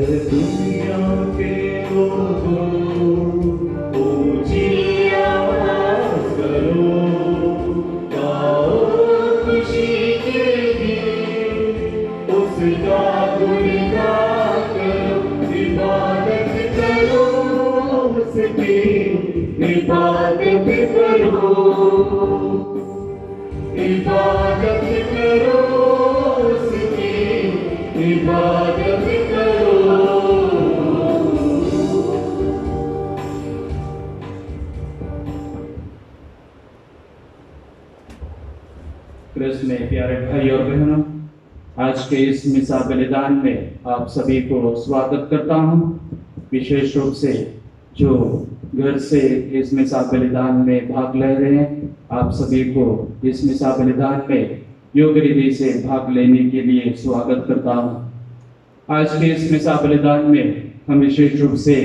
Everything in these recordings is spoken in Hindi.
दुनिया के लोगों ऊंची आवाज करो, गाओ खुशी के गीत, उसका गुणगान करो, इबादत करो उसकी, इबादत करो, इबादत करो उसकी, इबादत करो। क्रिस्त में प्यारे भाई और बहनों, आज के इस मिसा बलिदान में आप सभी को स्वागत करता हूँ। विशेष रूप से जो घर से इस मिसा बलिदान में भाग ले रहे हैं, आप सभी को इस मिसा बलिदान में योग्य रीति से भाग लेने के लिए स्वागत करता हूँ। आज के इस मिसा बलिदान में हम विशेष रूप से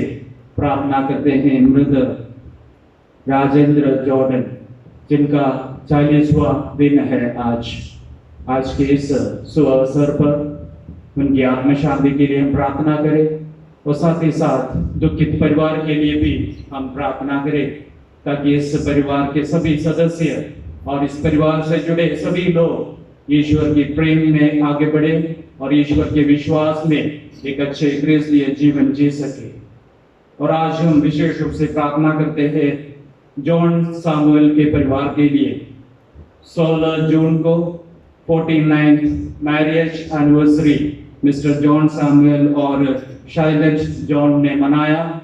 प्रार्थना करते हैं मृद राजेंद्र जॉर्डन, जिनका 40वां दिन है आज के इस शुभ अवसर पर उनकी आत्म शांति के लिए हम प्रार्थना करें और साथ ही साथ दुखित परिवार के लिए भी हम प्रार्थना करें, ताकि इस परिवार के सभी सदस्य और इस परिवार से जुड़े सभी लोग ईश्वर की प्रेम में आगे बढ़े और ईश्वर के विश्वास में एक अच्छे क्रिस्तीय जीवन जी सके। और आज हम विशेष रूप से प्रार्थना करते हैं जॉन सामुएल के परिवार के लिए। 16 जून को 49th marriage anniversary mister John Samuel और शाइलेट जॉन ने मनाया।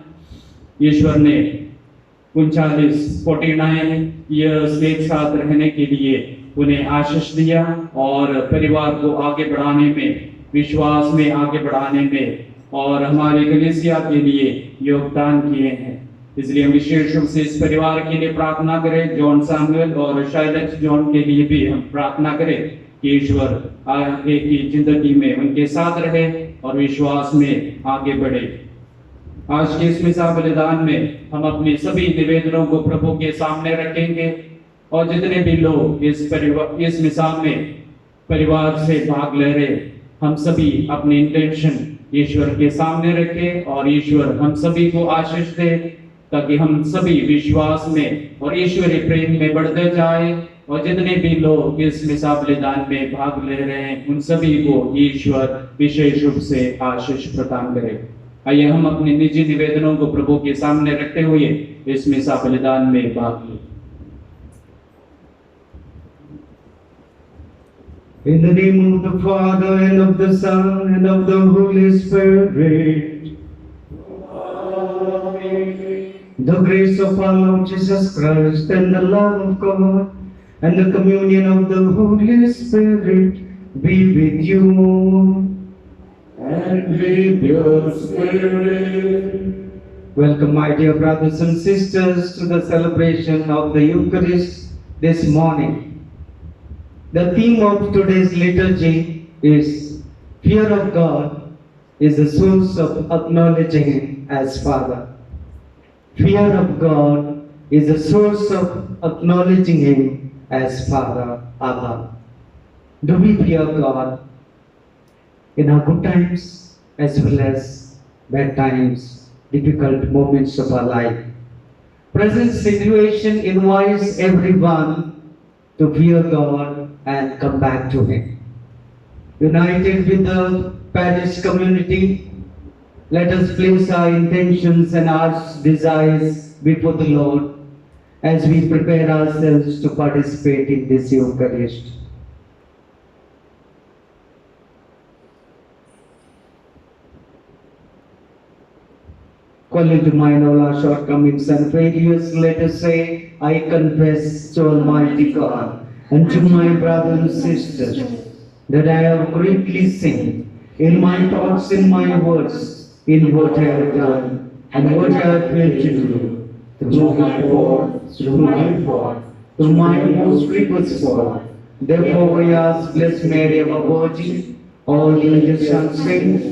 ईश्वर ने 49 ईयर्स एक साथ रहने के लिए उन्हें आशीष दिया और परिवार को आगे बढ़ाने में, विश्वास में आगे बढ़ाने में और हमारे कलीसिया के लिए योगदान किए हैं। इसलिए हम विशेष रूप से इस परिवार के लिए प्रार्थना करें। जॉन सैमुअल और शाइलेट जॉन के लिए भी हम प्रार्थना करें कि ईश्वर आगे की जिंदगी में उनके साथ रहे और विश्वास में आगे बढ़े। आज के इस मिसा बलिदान में हम अपने सभी निवेदनों को प्रभु के सामने रखेंगे और जितने भी लोग इस मिसा में परिवार से भाग ले रहे, हम सभी अपनी इंटेंशन ईश्वर के सामने रखें और ईश्वर हम सभी को आशीष दे, ताकि हम सभी विश्वास में और ईश्वरीय प्रेम में बढ़ते जाए और जितने भी लोग इस मिसा बलिदान में भाग ले रहे हैं उन सभी को ईश्वर विशेष रूप से आशीष प्रदान करे। आइए हम अपने निजी निवेदनों को प्रभु के सामने रखते हुए इस मिसा बलिदान में भाग लें। In the name of the Father and of the Son and of the Holy Spirit. Amen. The grace of our Lord Jesus Christ and the love of God and the communion of the Holy Spirit be with you and with your spirit. Welcome, my dear brothers and sisters, to the celebration of the Eucharist this morning. The theme of today's liturgy is fear of God is the source of acknowledging Him as Father. Fear of God is the source of acknowledging Him as Father, Abba. Do we fear God in our good times as well as bad times, difficult moments of our life? Present situation invites everyone to fear God and come back to Him. United with the parish community, let us place our intentions and our desires before the Lord as we prepare ourselves to participate in this Eucharist. Calling to mind all our shortcomings and failures, let us say, I confess to Almighty God and to my brothers and sisters that I have greatly sinned in my thoughts, in my words, in what I have done and what I have failed to do, through my fault, through my most grievous fault. Therefore I ask Blessed Mary, our Virgin, all angels and saints,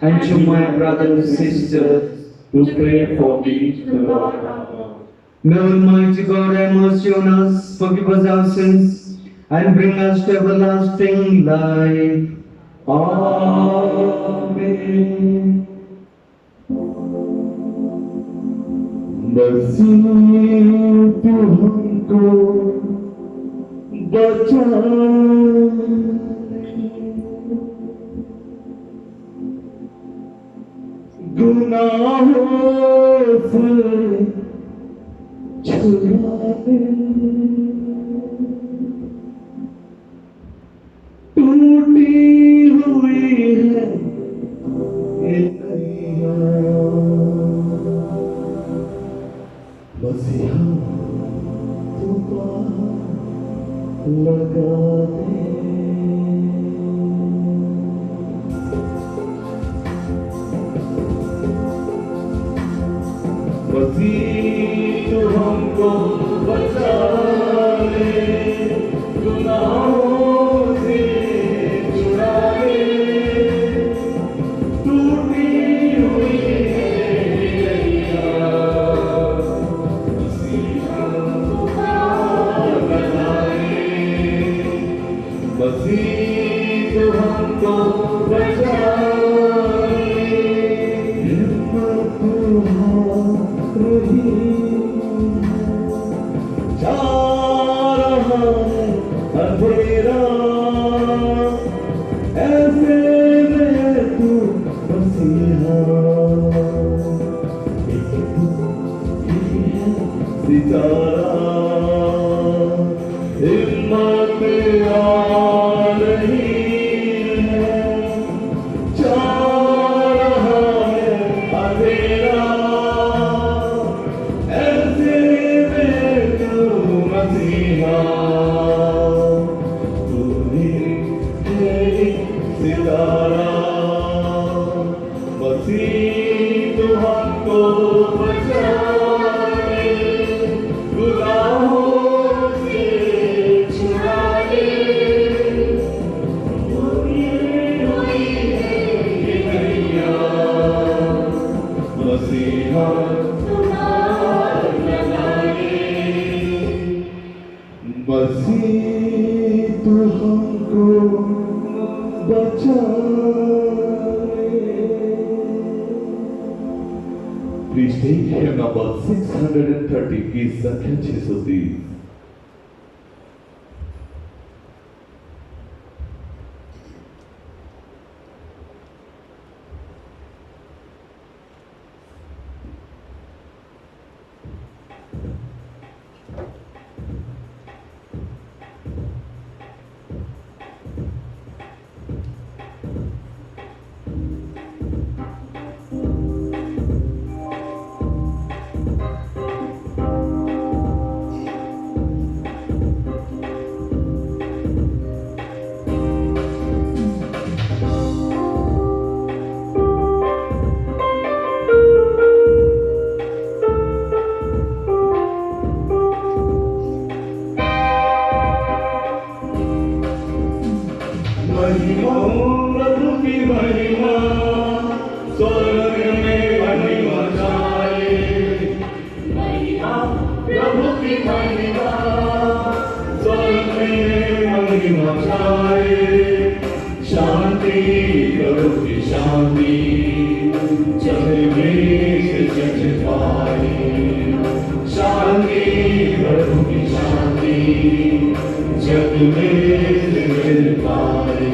and to my brothers and sisters, to pray for me to the Lord our God. May Almighty God have mercy on us, forgive us our sins, and bring us to everlasting life. Amen. बस तू हमको बचा गुनाहों से छुड़ा ले टूटी हुई है ये नैया बस यहाँ तू पार लगा दे बसी तू हमको बचा ले गुनाहों से छुड़ा ले टूटी हुई है नैया बसी हमको पार लगा ले बसी तू हमको बचा अंधेरा ऐसे में तू मसीहा एक तू ही है सितारा हिम्मत आ रही है जा रहा है अंधेरा ऐसे में तू मसीहा सितारा बसी तू हमको बचा ले गुनाहों से छुड़ा ले टूटी हुई है ये नैया मसीहा तुम्हार लगा ले बसी तू हमको Please take hymn number 630, please, Sakya Chesoti. महिमा प्रभु की महिमा स्वर्ग में महिमा जाए महिमा प्रभु की महिमा स्वर्ग में महिमा जाए शांति प्रभु की शांति जग में जग पाए शांति प्रभु की शांति जग में मिल पाए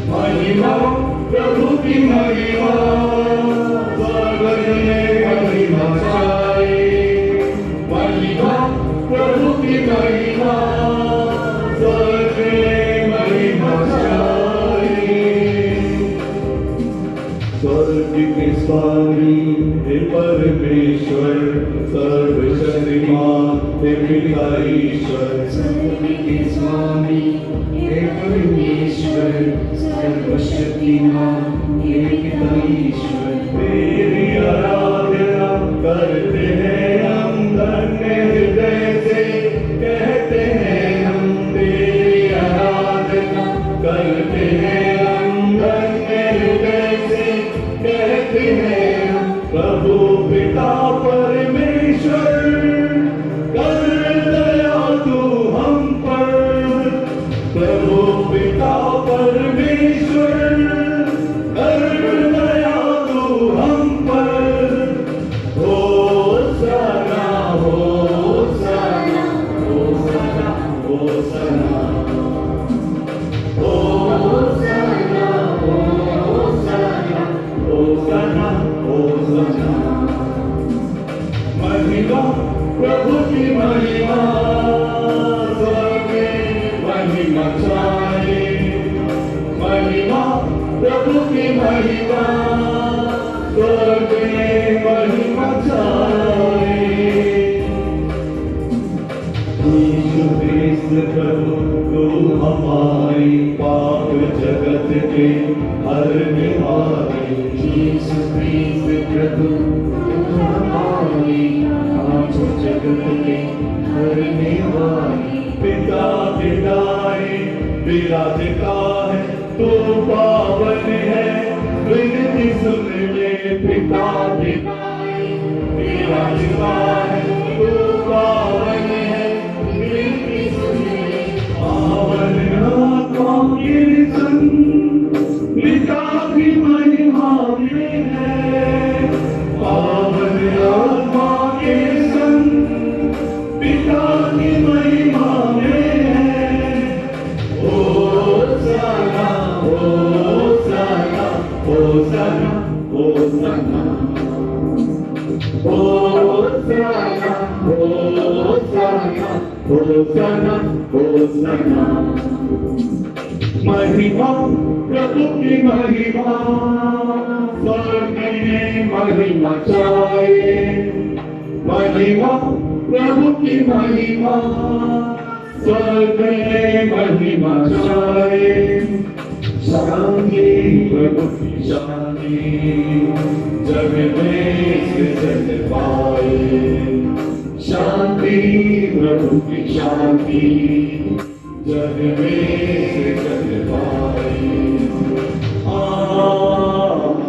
महिमा प्रभु की महिमा स्वर्ग में महिमा जाए महिमा प्रभु की महिमा स्वर्ग में महिमा जाए स्वर्ग के स्वामी हे परमेश्वर सर्वशक्तिमान हे पिता ईश्वर स्वर्ग के स्वामी हे परमेश्वर सर्वशक्तिमान हे पिता ईश्वर तेरी आराधना करते हैं हम धन्य हृदय से कहते हैं हम तेरी आराधना करते हैं हम धन्य हृदय से कहते हैं हम प्रभु पिता परमेश्वर कर दया तू हम पर प्रभु पिता परमेश्वर कर दया तू हम पर हो प्रभु की महिमा स्वर्ग में महिमा छाए। यीशु कृष्ण प्रभु को हमारी पाप जगत के हरने वाले। यीशु कृष्ण प्रभु हमारी पाप जगत के हरने वाले। पिता पिताए विराजता है तू पावन है, विनती सुन ले। पिता पिताए विराजता है तू पावन है, विनती सुन ले। पावन आत्मा के संग पिता की महिमा में है। पावन आत्मा के संग पिता की महिमा में है। होशाना होशाना होशाना होशाना होशाना होशाना होशाना होशाना। महिमा प्रभु की महिमा स्वर्ग में महिमा छाए। महिमा प्रभु की महिमा स्वर्ग में महिमा छाए। शांति प्रभु की शांति जग में सृजन पाए। शांति प्रभु की शांति जग में सृजन पाए। आमीन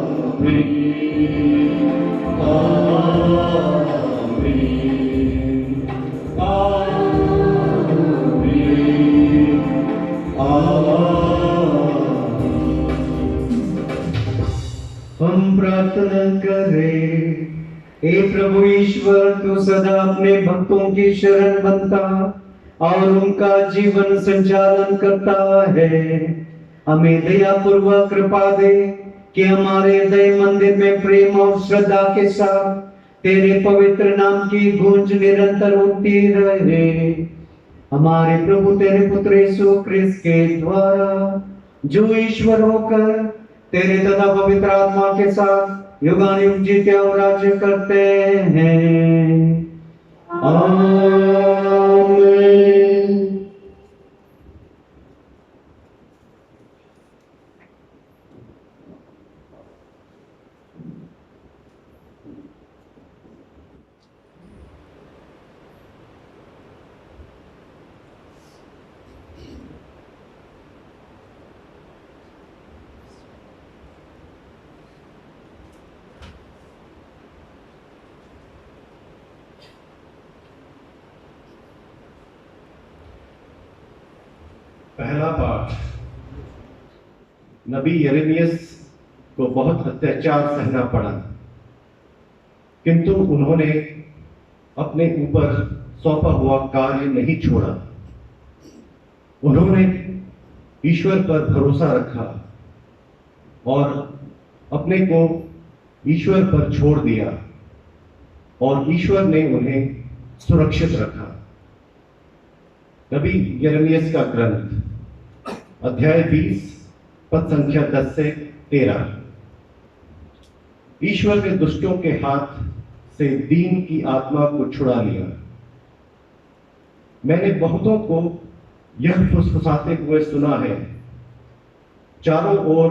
हम प्रार्थना करें। हे प्रभु ईश्वर, तू सदा अपने भक्तों की शरण बनता और उनका जीवन संचालन करता है। हमें दया पूर्वक कृपा दे कि हमारे हृदय मंदिर में प्रेम और श्रद्धा के साथ तेरे पवित्र नाम की गूंज निरंतर होती रहे। हमारे प्रभु तेरे पुत्र यीशु क्रिस्त के द्वारा, जो ईश्वर होकर तेरे तथा पवित्र आत्मा के साथ युगानुयुग जीते और राज्य करते हैं। आमीन। पहला पाठ। नबी यिर्मयाह को बहुत अत्याचार सहना पड़ा, किंतु उन्होंने अपने ऊपर सौंपा हुआ कार्य नहीं छोड़ा। उन्होंने ईश्वर पर भरोसा रखा और अपने को ईश्वर पर छोड़ दिया और ईश्वर ने उन्हें सुरक्षित रखा। नबी यिर्मयाह का ग्रंथ अध्याय 20 पद संख्या 10 से 13। ईश्वर ने दुष्टों के हाथ से दीन की आत्मा को छुड़ा लिया। मैंने बहुतों को यह फुसफुसाते हुए सुना है, चारों ओर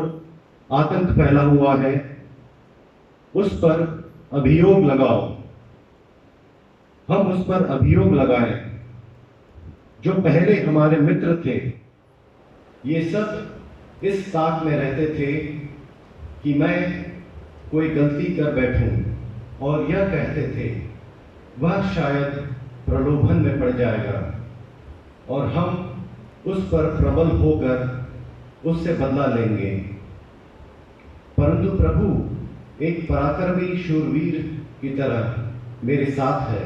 आतंक फैला हुआ है, उस पर अभियोग लगाओ। हम उस पर अभियोग लगाएं जो पहले हमारे मित्र थे। ये सब इस ताक में रहते थे कि मैं कोई गलती कर बैठूं और यह कहते थे वह शायद प्रलोभन में पड़ जाएगा और हम उस पर प्रबल होकर उससे बदला लेंगे। परंतु प्रभु एक पराक्रमी शूरवीर की तरह मेरे साथ है।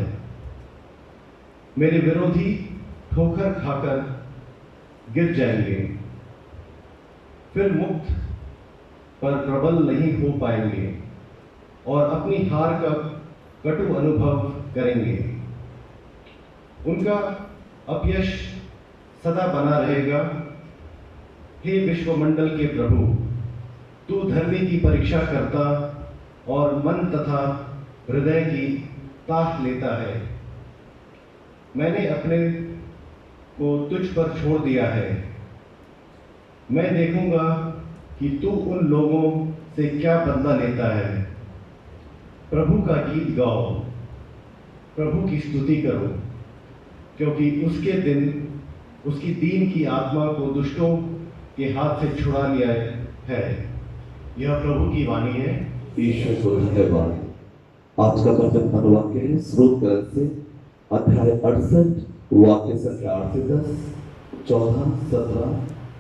मेरे विरोधी ठोकर खाकर गिर जाएंगे, फिर मुक्त पर प्रबल नहीं हो पाएंगे और अपनी हार का कटु अनुभव करेंगे। उनका अपयश सदा बना रहेगा। हे विश्वमंडल के प्रभु, तू धर्मी की परीक्षा करता और मन तथा हृदय की ताक लेता है। मैंने अपने को तुझ पर छोड़ दिया है। मैं देखूंगा कि तू उन लोगों से क्या बदला लेता है। प्रभु का गीत गाओ, प्रभु की स्तुति करो, क्योंकि उसकी दीन की आत्मा को दुष्टों के हाथ से छुड़ा लिया है। यह प्रभु की वाणी है। ईश्वर को धन्यवाद। आज का पठन अनुवाक्य है स्रोत ग्रंथ से अध्याय 68 वाक्य संख्या 8 से 10, 14, 17,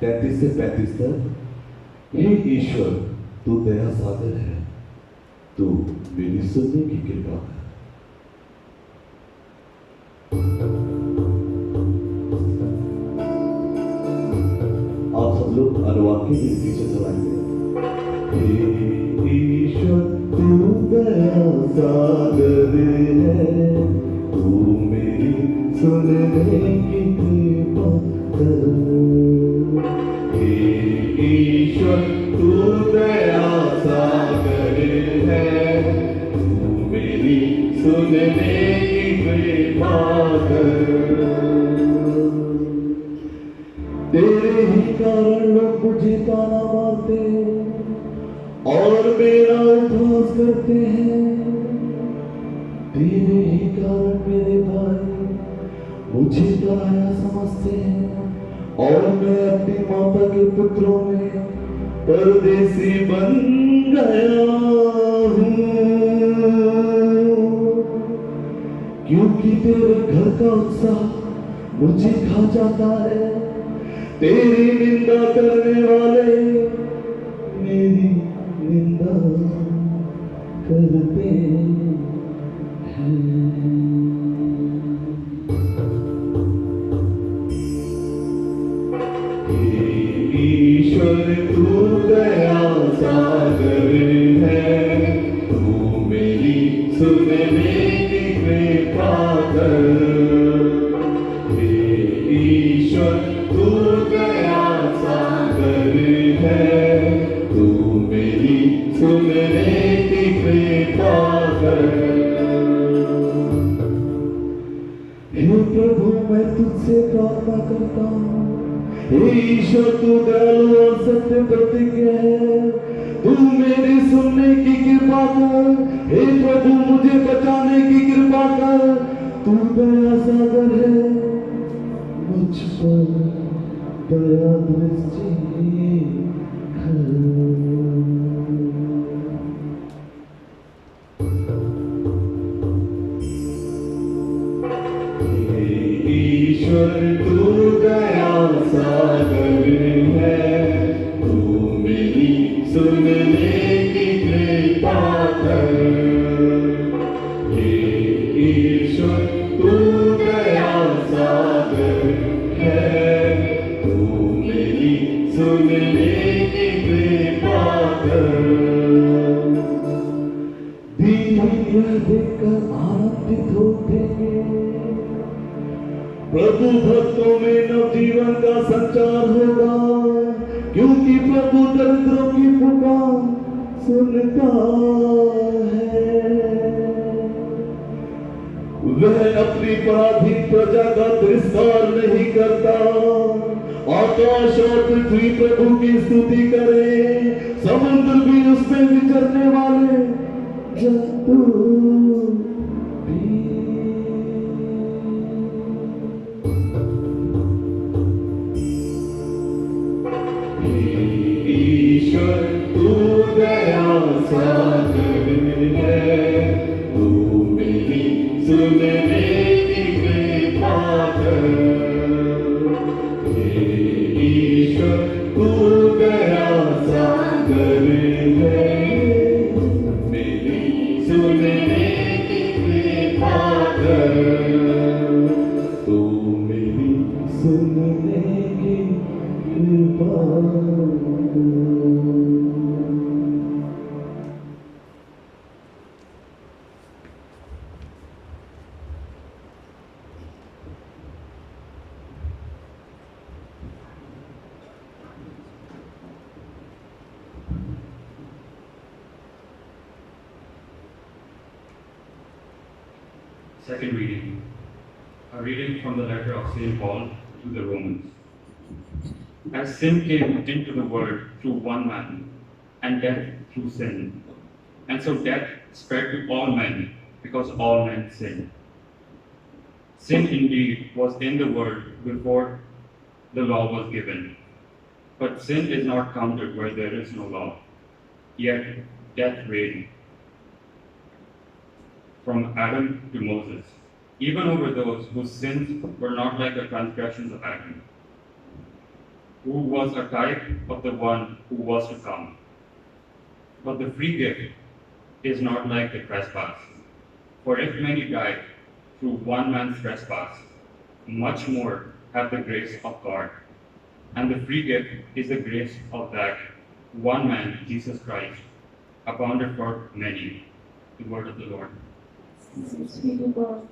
33 से 35 तक। हे ईश्वर, तू दया सागर है, तू मेरी सुनने की कृपा कर। आप सब लोग अनुवाक्य के पीछे चलाएंगे। हे ईश्वर, तू दया सागर है, तू मेरी सुनने की कृपा कर। हे ईश्वर, तू दया सागर है, तू मेरी सुनने की कृपा कर। तेरे ही कारण लोग मुझे ताना मारते और मेरा उपहास करते हैं। तेरे ही कारण मेरे भाई मुझे पराया समझते हैं और मैं अपनी माता के पुत्रों में परदेसी बन गया हूँ। क्योंकि तेरे घर का उत्साह मुझे खा जाता है। तेरी निंदा करने वाले मेरी निंदा करते हैं। हे ईश्वर, तू दया सागर है, तू मेरी सुनने की कृपा कर। हे ईश्वर, तू दया सागर है, तू मेरी सुनने की कृपा कर। हे प्रभु, मैं तुझसे प्रार्थना करता हूँ। हे ईश्वर, तू दयालु और सत्य प्रतिज्ञ है, तू मेरी सुनने की कृपा कर। हे प्रभु, मुझे बचाने की कृपा कर, तू दया सागर है, मुझ पर दया दृष्टि कर। ईश्वर, तू दया सागर है, तू मेरी सुनने की कृपा कर। हे ईश्वर, तू दया सागर है, तू मेरी सुनने की कृपा कर। दीन यह देखकर आनंदित होते हैं, प्रभु भक्तों में नवजीवन का संचार होगा, क्योंकि प्रभु दरिद्रों की पुकार सुनता है। वह अपनी पराधीन प्रजा का तिरस्कार नहीं करता। आकाश और पृथ्वी प्रभु की स्तुति करे, समुद्र भी उसमें विचरने वाले जंतु भी। ईश्वर, तू दया सागर है, तू मेरी सुनने की कृपा कर। हे ईश्वर, तू दया सागर है, मेरी सुनने की Second reading. A reading from the letter of St. Paul to the Romans. As sin came into the world through one man, and death through sin, and so death spread to all men because all men sinned. Sin indeed was in the world before the law was given, but sin is not counted where there is no law. Yet death reigned from Adam to Moses, even over those whose sins were not like the transgressions of Adam, who was a type of the one who was to come. But the free gift is not like the trespass. For if many died through one man's trespass, much more have the grace of God. And the free gift is the grace of that one man, Jesus Christ, abounded for many. The word of the Lord. Thanks be to God.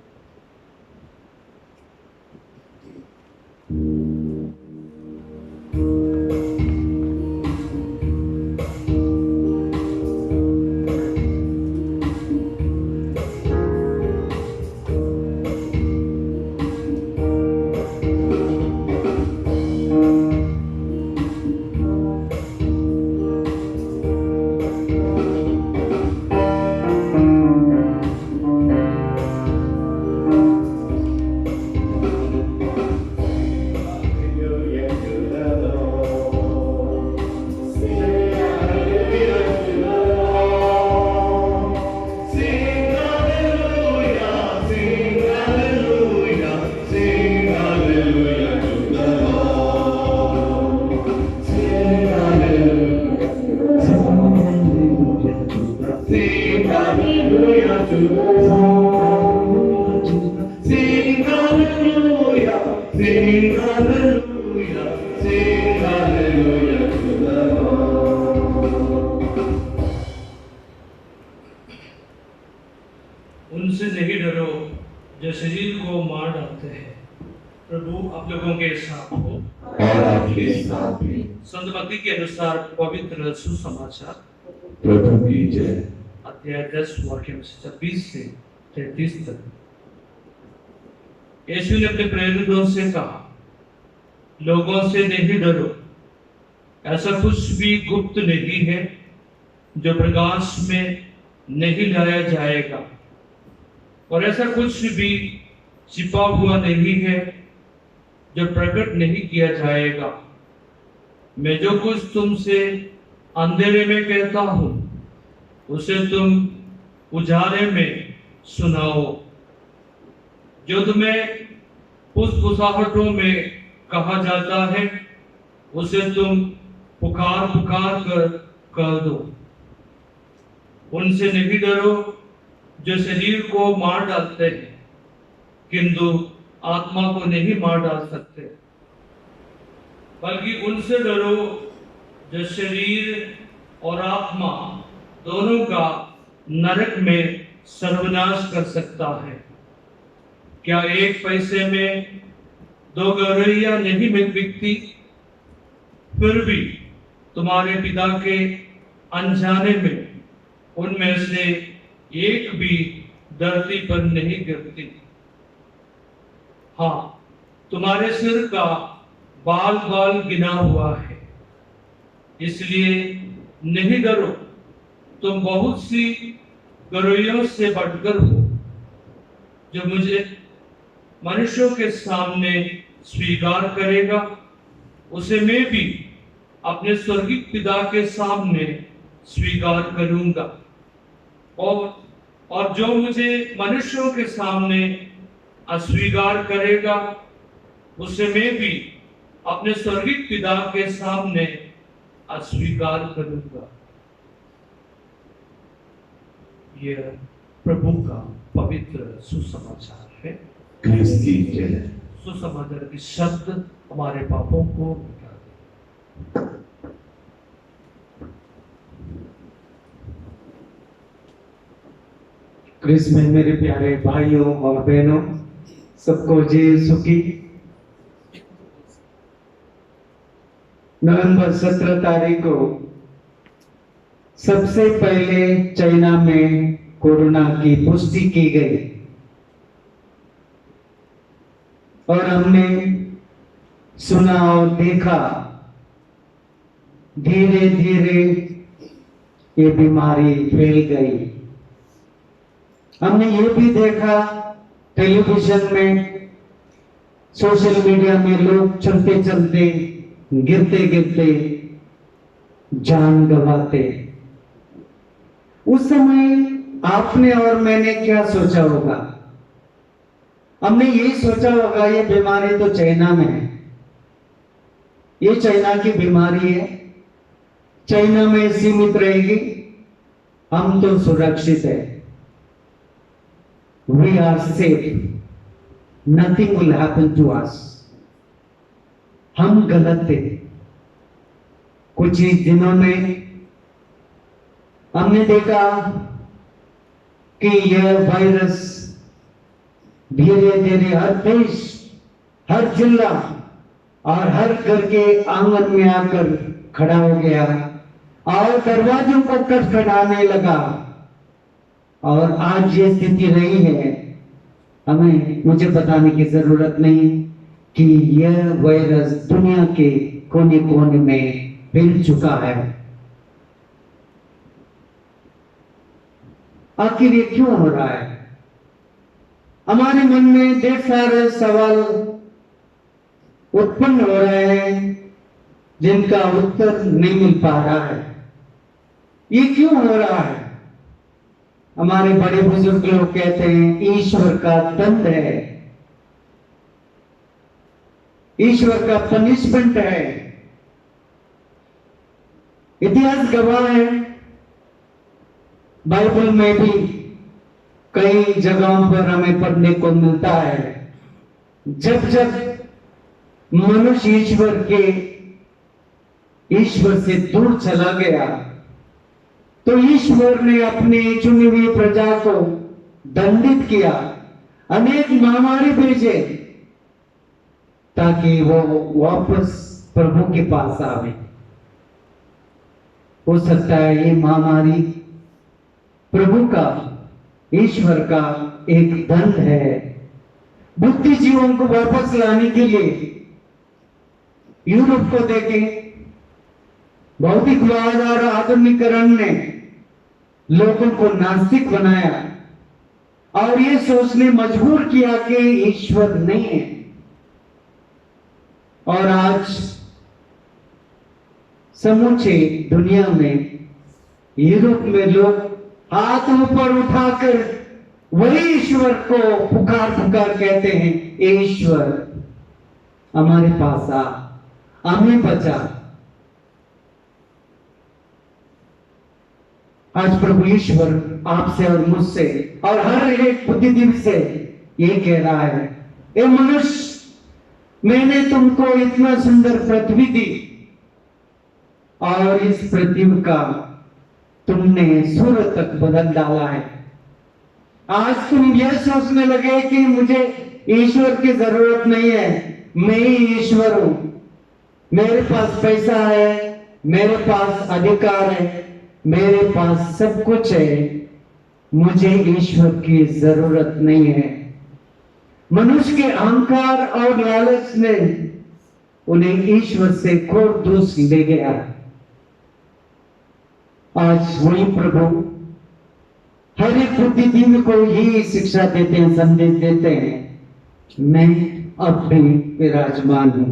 उनसे नहीं डरो जो शरीर को मार डालते हैं। प्रभु आप लोगों के साथ हो और आपके साथ भी। संत मत्ती के अनुसार पवित्र सुसमाचार प्रभु की जय। अध्याय 10 वाक्य में 26 से 33 तक। यीशु ने अपने प्रेरितों से कहा, लोगों से नहीं डरो, ऐसा कुछ भी गुप्त नहीं है जो प्रकाश में नहीं लाया जाएगा, और ऐसा कुछ भी छिपा हुआ नहीं है जो प्रकट नहीं किया जाएगा। मैं जो कुछ तुमसे अंधेरे में कहता हूँ उसे तुम उजाले में सुनाओ, जो तुम्हें फुसफुसाहटों में कहा जाता है उसे तुम पुकार पुकार कर कह दो। उनसे नहीं डरो जो शरीर को मार डालते हैं किंतु आत्मा को नहीं मार डाल सकते, बल्कि उनसे डरो जो शरीर और आत्मा दोनों का नरक में सर्वनाश कर सकता है। क्या एक पैसे में 2 गौरैया नहीं बिकती? फिर भी तुम्हारे पिता के अनजाने में उनमें से एक भी धरती पर नहीं गिरती। हाँ, तुम्हारे सिर का बाल बाल गिना हुआ है, इसलिए नहीं डरो, तुम बहुत सी गौरैयों से बढ़कर हो। जो मुझे मनुष्यों के सामने स्वीकार करेगा उसे मैं भी अपने स्वर्गीय पिता के सामने स्वीकार करूंगा, और जो मुझे मनुष्यों के सामने अस्वीकार करेगा उसे मैं भी अपने स्वर्गीय पिता के सामने अस्वीकार करूंगा। यह प्रभु का पवित्र सुसमाचार है। क्रिस्त की जय। सुसमाचार के शब्द हमारे पापों को मिटा दे। क्रिस्त में मेरे प्यारे भाइयों और बहनों, सबको जय सुखी। नवंबर 17 तारीख को सबसे पहले चाइना में कोरोना की पुष्टि की गई। और हमने सुना और देखा, धीरे धीरे ये बीमारी फैल गई। हमने ये भी देखा टेलीविजन में, सोशल मीडिया में, लोग चलते चलते गिरते गिरते जान गंवाते। उस समय आपने और मैंने क्या सोचा होगा? हमने यही सोचा होगा ये बीमारी तो चाइना में है, ये चाइना की बीमारी है, चाइना में सीमित रहेगी, हम तो सुरक्षित है, we are safe, nothing will happen to us. हम गलत थे। कुछ ही दिनों में हमने देखा कि यह वायरस धीरे धीरे हर देश, हर जिला और हर घर के आंगन में आकर खड़ा हो गया और दरवाजों को खटखटाने लगा। और आज ये स्थिति रही है, मुझे बताने की जरूरत नहीं कि यह वायरस दुनिया के कोने कोने में फैल चुका है। आखिर ये क्यों हो रहा है? हमारे मन में ढेर सारे सवाल उत्पन्न हो रहे हैं जिनका उत्तर नहीं मिल पा रहा है। ये क्यों हो रहा है? हमारे बड़े बुजुर्ग लोग कहते हैं ईश्वर का दंड है, ईश्वर का पनिशमेंट है। इतिहास गवाह है, बाइबल में भी कई जगहों पर हमें पढ़ने को मिलता है, जब जब मनुष्य ईश्वर से दूर चला गया तो ईश्वर ने अपनी चुनी हुई प्रजा को दंडित किया, अनेक महामारी भेजे ताकि वो वापस प्रभु के पास आवे। हो सकता है ये महामारी प्रभु का, ईश्वर का एक दंड है, बुद्धिजीवों को वापस लाने के लिए। यूरोप को देखें, भौतिकवाद और आधुनिकीकरण ने लोगों को नास्तिक बनाया और ये सोचने मजबूर किया कि ईश्वर नहीं है। और आज समूचे दुनिया में, यूरोप में लोग हाथ ऊपर उठाकर वही ईश्वर को पुकार पुकार कहते हैं, ए ईश्वर हमारे पास आ, हमें बचा। आज प्रभु ईश्वर आपसे और मुझसे और हर एक बुद्धिजीवी से ये कह रहा है, ए मनुष्य, मैंने तुमको इतना सुंदर पृथ्वी दी और इस पृथ्वी का तुमने सूरत तक बदल डाला है। आज तुम यह सोचने लगे कि मुझे ईश्वर की जरूरत नहीं है, मैं ही ईश्वर हूं, मेरे पास पैसा है, मेरे पास अधिकार है, मेरे पास सब कुछ है, मुझे ईश्वर की जरूरत नहीं है। मनुष्य के अहंकार और लालच ने उन्हें ईश्वर से घोर दूर ले गया। आज वही प्रभु हर एक बुद्धिजीवी को यही शिक्षा देते हैं, संदेश देते हैं, मैं अब भी विराजमान हूं,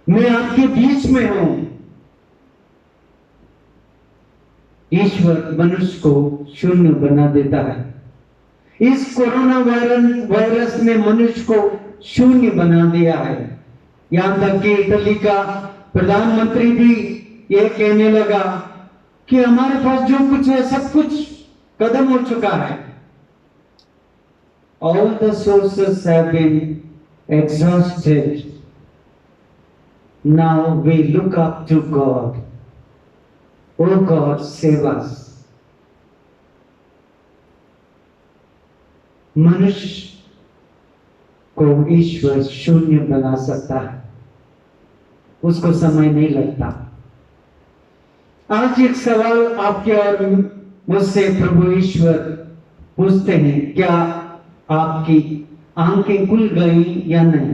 मैं आपके बीच में हूं। ईश्वर मनुष्य को शून्य बना देता है। इस कोरोना वायरस ने मनुष्य को शून्य बना दिया है। यहां तक कि इटली का प्रधानमंत्री भी यह कहने लगा कि हमारे पास जो कुछ है सब कुछ खत्म हो चुका है। All the sources have been exhausted. Now we look up to God. Oh God, save us. मनुष्य को ईश्वर शून्य बना सकता है, उसको समय नहीं लगता। आज एक सवाल आपके और मुझसे प्रभु ईश्वर पूछते हैं, क्या आपकी आंखें खुल गई या नहीं?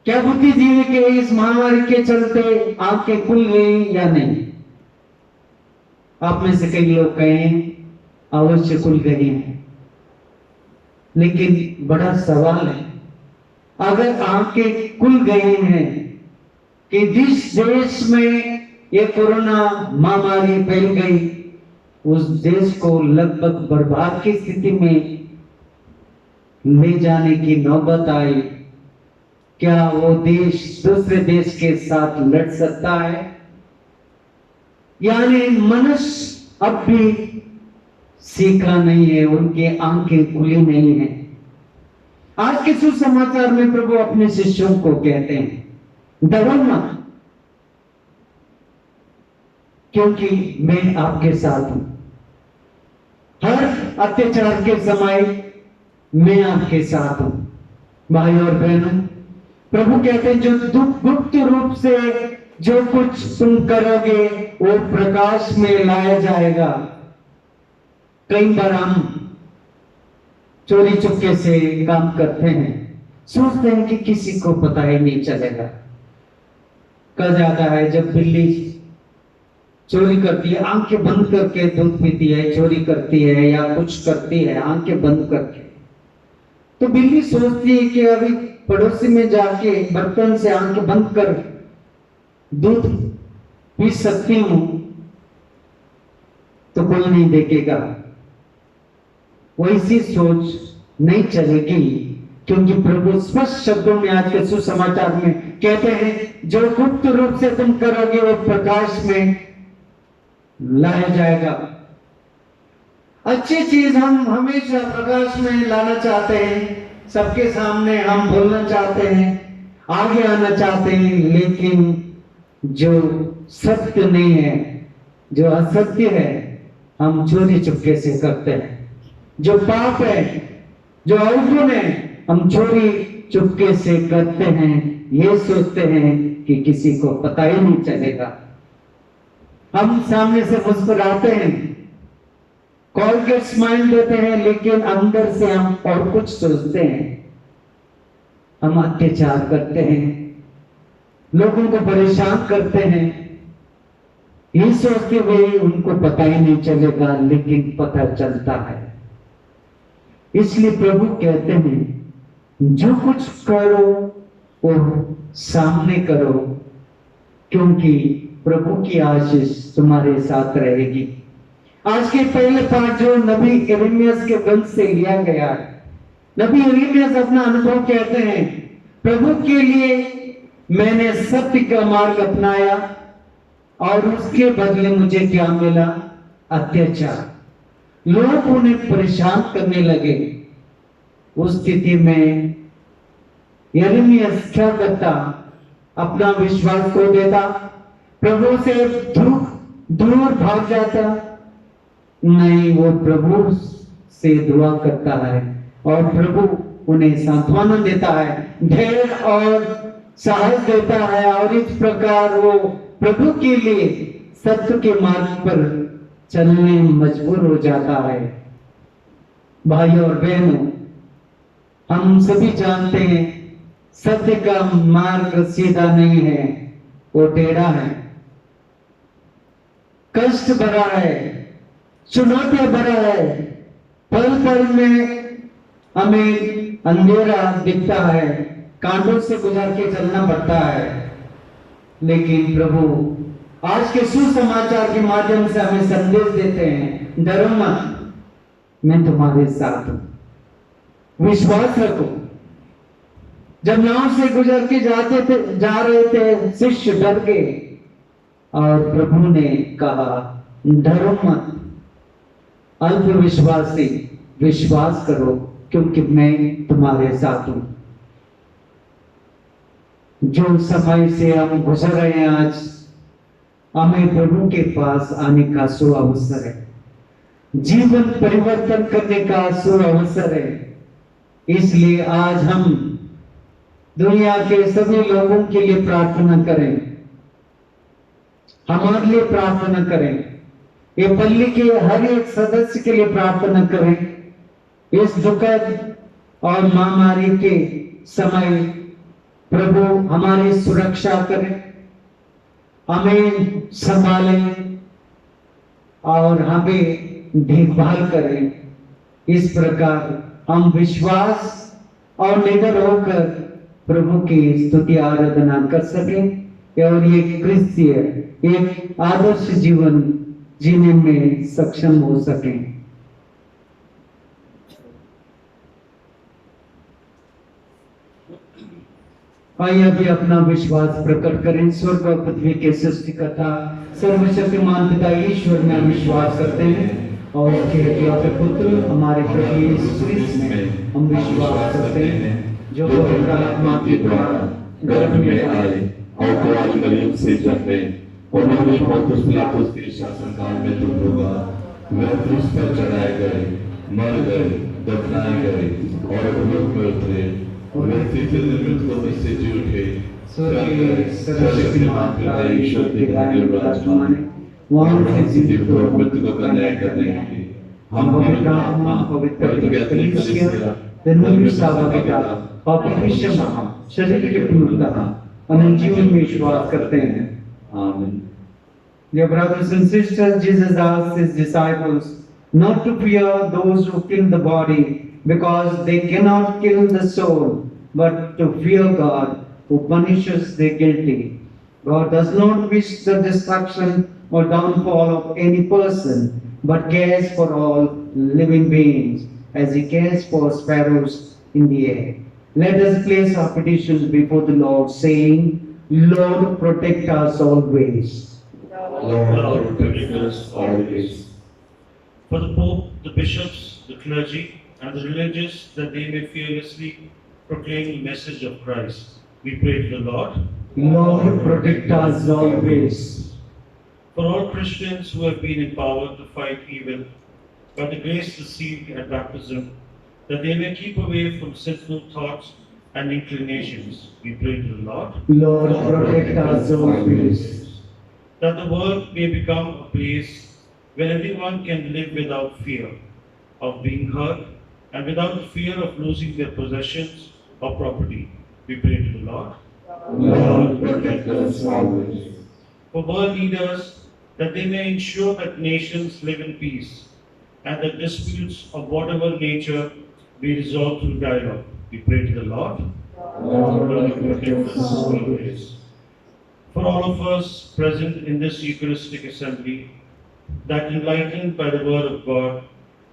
क्या बुद्धिजीवी के इस महामारी के चलते आंखें खुल गई या नहीं? आप में से कई लोग कहें अवश्य खुल गई हैं, लेकिन बड़ा सवाल है, अगर आंखें खुल गई हैं कि जिस देश में ये कोरोना महामारी फैल गई उस देश को लगभग बर्बाद की स्थिति में ले जाने की नौबत आई, क्या वो देश दूसरे देश के साथ लड़ सकता है? यानी मनुष्य अब भी सीखा नहीं है, उनकी आंखें खुली नहीं है। आज के सुसमाचार में प्रभु अपने शिष्यों को कहते हैं, डरो मत, क्योंकि मैं आपके साथ हूं। हर अत्याचार के समय मैं आपके साथ हूं। भाई और बहनों, प्रभु कहते हैं जो गुप्त रूप से जो कुछ तुम करोगे वो प्रकाश में लाया जाएगा। कई बार हम चोरी चुपके से काम करते हैं, सोचते हैं कि किसी को पता ही नहीं चलेगा। कहा जाता है जब बिल्ली चोरी करती है, आंखें बंद करके दूध पीती है, चोरी करती है या कुछ करती है आंखें बंद करके, तो बिल्ली सोचती है कि अभी पड़ोसी में जाके बर्तन से आंखें बंद कर दूध पी सकती हूं तो कोई नहीं देखेगा। वैसी सोच नहीं चलेगी, क्योंकि प्रभु स्पष्ट शब्दों में आज के सुसमाचार में कहते हैं जो गुप्त रूप से तुम करोगे वो प्रकाश में लाया जाएगा। अच्छी चीज हम हमेशा प्रकाश में लाना चाहते हैं, सबके सामने हम बोलना चाहते हैं, आगे आना चाहते हैं, लेकिन जो सत्य नहीं है, जो असत्य है, हम चोरी चुपके से करते हैं। जो पाप है, जो अवगुण है, हम चोरी चुपके से करते हैं, ये सोचते हैं कि किसी को पता ही नहीं चलेगा। हम सामने से मुस्कुराते हैं, कॉलगेट स्माइल देते हैं, लेकिन अंदर से हम और कुछ सोचते हैं। हम अत्याचार करते हैं, लोगों को परेशान करते हैं, ये सोचते हुए उनको पता ही नहीं चलेगा, लेकिन पता चलता है। इसलिए प्रभु कहते हैं जो कुछ करो वो सामने करो, क्योंकि प्रभु की आशीष तुम्हारे साथ रहेगी। आज के पहले पाठ जो नबी यिर्मयाह के ग्रंथ से लिया गया है, नबी यिर्मयाह अपना अनुभव कहते हैं, प्रभु के लिए मैंने सत्य का मार्ग अपनाया और उसके बदले मुझे क्या मिला? अत्याचार। लोग उन्हें परेशान करने लगे। उस स्थिति में यिर्मयाह क्या करता? अपना विश्वास खो देता, प्रभु से दूर भाग जाता? नहीं, वो प्रभु से दुआ करता है और प्रभु उन्हें सांत्वना देता है, धैर्य और साहस देता है, और इस प्रकार वो प्रभु के लिए सत्य के मार्ग पर चलने मजबूर हो जाता है। भाई और बहनों, हम सभी जानते हैं सत्य का मार्ग सीधा नहीं है, वो टेढ़ा है, कष्ट भरा है, चुनौतियां भरा है। पल पल में हमें अंधेरा दिखता है, कांटों से गुजर के चलना पड़ता है, लेकिन प्रभु आज के सुसमाचार के माध्यम से हमें संदेश देते हैं, डरो मत, मैं तुम्हारे साथ हूं, विश्वास रखो। जब नाव से गुजर के जा रहे थे, शिष्य डर गए और प्रभु ने कहा, डरो मत, अल्प विश्वासी, विश्वास करो, क्योंकि मैं तुम्हारे साथ हूं। जो समय से हम गुजर रहे हैं, आज हमें प्रभु के पास आने का सुअवसर है, जीवन परिवर्तन करने का सुअवसर है। इसलिए आज हम दुनिया के सभी लोगों के लिए प्रार्थना करें, हमारे लिए प्रार्थना करें, ये पल्ली के हर एक सदस्य के लिए प्रार्थना करें। इस दुखद और महामारी के समय प्रभु हमारी सुरक्षा करें, हमें संभालें और हमें देखभाल करें। इस प्रकार हम विश्वास और निडर होकर प्रभु की स्तुति आराधना कर सकें और ये क्रिस्तीय एक आदर्श जीवन जीने में सक्षम हो सकें। आइए अभी अपना विश्वास प्रकट करें। स्वर्ग और पृथ्वी के सृष्टिकर्ता सर्वशक्तिमान पिता ईश्वर में हम विश्वास करते हैं और उसके एकलौते पुत्र हमारे प्रभु यीशु क्रिस्त में हम विश्वास करते हैं, जो पवित्र आत्मा के द्वारा गर्भ में आए और कुंवारी मरियम से जन्मे, उन्होंने पोंतियुस पिलातुस के शासनकाल में दुख भोगा, वह क्रूस पर चढ़ाए गए, मर गए, दफनाए गए और भूलोक में उतरे, वे तीसरे दिन मृतकों में से जी उठे, स्वर्ग सर्वशक्तिमान पिता ईश्वर के दाहिने ओर विराजमान है, वहाँ से जीवित और मृतकों का न्याय करने के लिए हम पवित्र आत्मा, पवित्र कलीसिया, धर्मयुक्त सभा और पवित्र महा शरीर के पूर्णता अनंत जीवन में विश्वास करते हैं। आमीन। Dear brothers and sisters, Jesus asked his disciples not to fear those who kill the body, because they cannot kill the soul, but to fear God, who punishes the guilty. God does not wish the destruction or downfall of any person, but cares for all living beings, as he cares for sparrows in the air. Let us place our petitions before the Lord, saying, Lord, protect us always. Lord, protect us always. For the Pope, the bishops, the clergy, and the religious, that they may fearlessly proclaim the message of Christ, we pray to the Lord. Lord, protect us always. For all Christians who have been empowered to fight evil by the grace received at baptism, that they may keep away from sinful thoughts and inclinations, we pray to the Lord. Lord, protect us always. That the world may become a place where everyone can live without fear of being hurt and without the fear of losing their possessions or property, we pray to the Lord. Lord, protect us always. For world leaders, that they may ensure that nations live in peace and that disputes of whatever nature be resolved through dialogue, we pray to the Lord. Lord, protect us always. For all of us present in this Eucharistic assembly, that enlightened by the Word of God,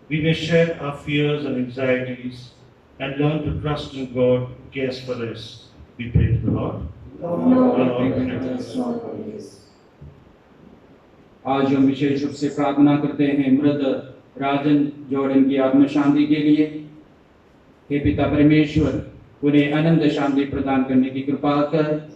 we may shed our fears and anxieties and learn to trust in God who cares for us, we pray to the Lord. Lord, protect us always. आज हम विशेष रूप से प्रार्थना करते हैं मृत राजन जॉर्डन की आत्म शांति के लिए। हे पिता परमेश्वर, उन्हें अनंत शांति प्रदान करने की कृपा कर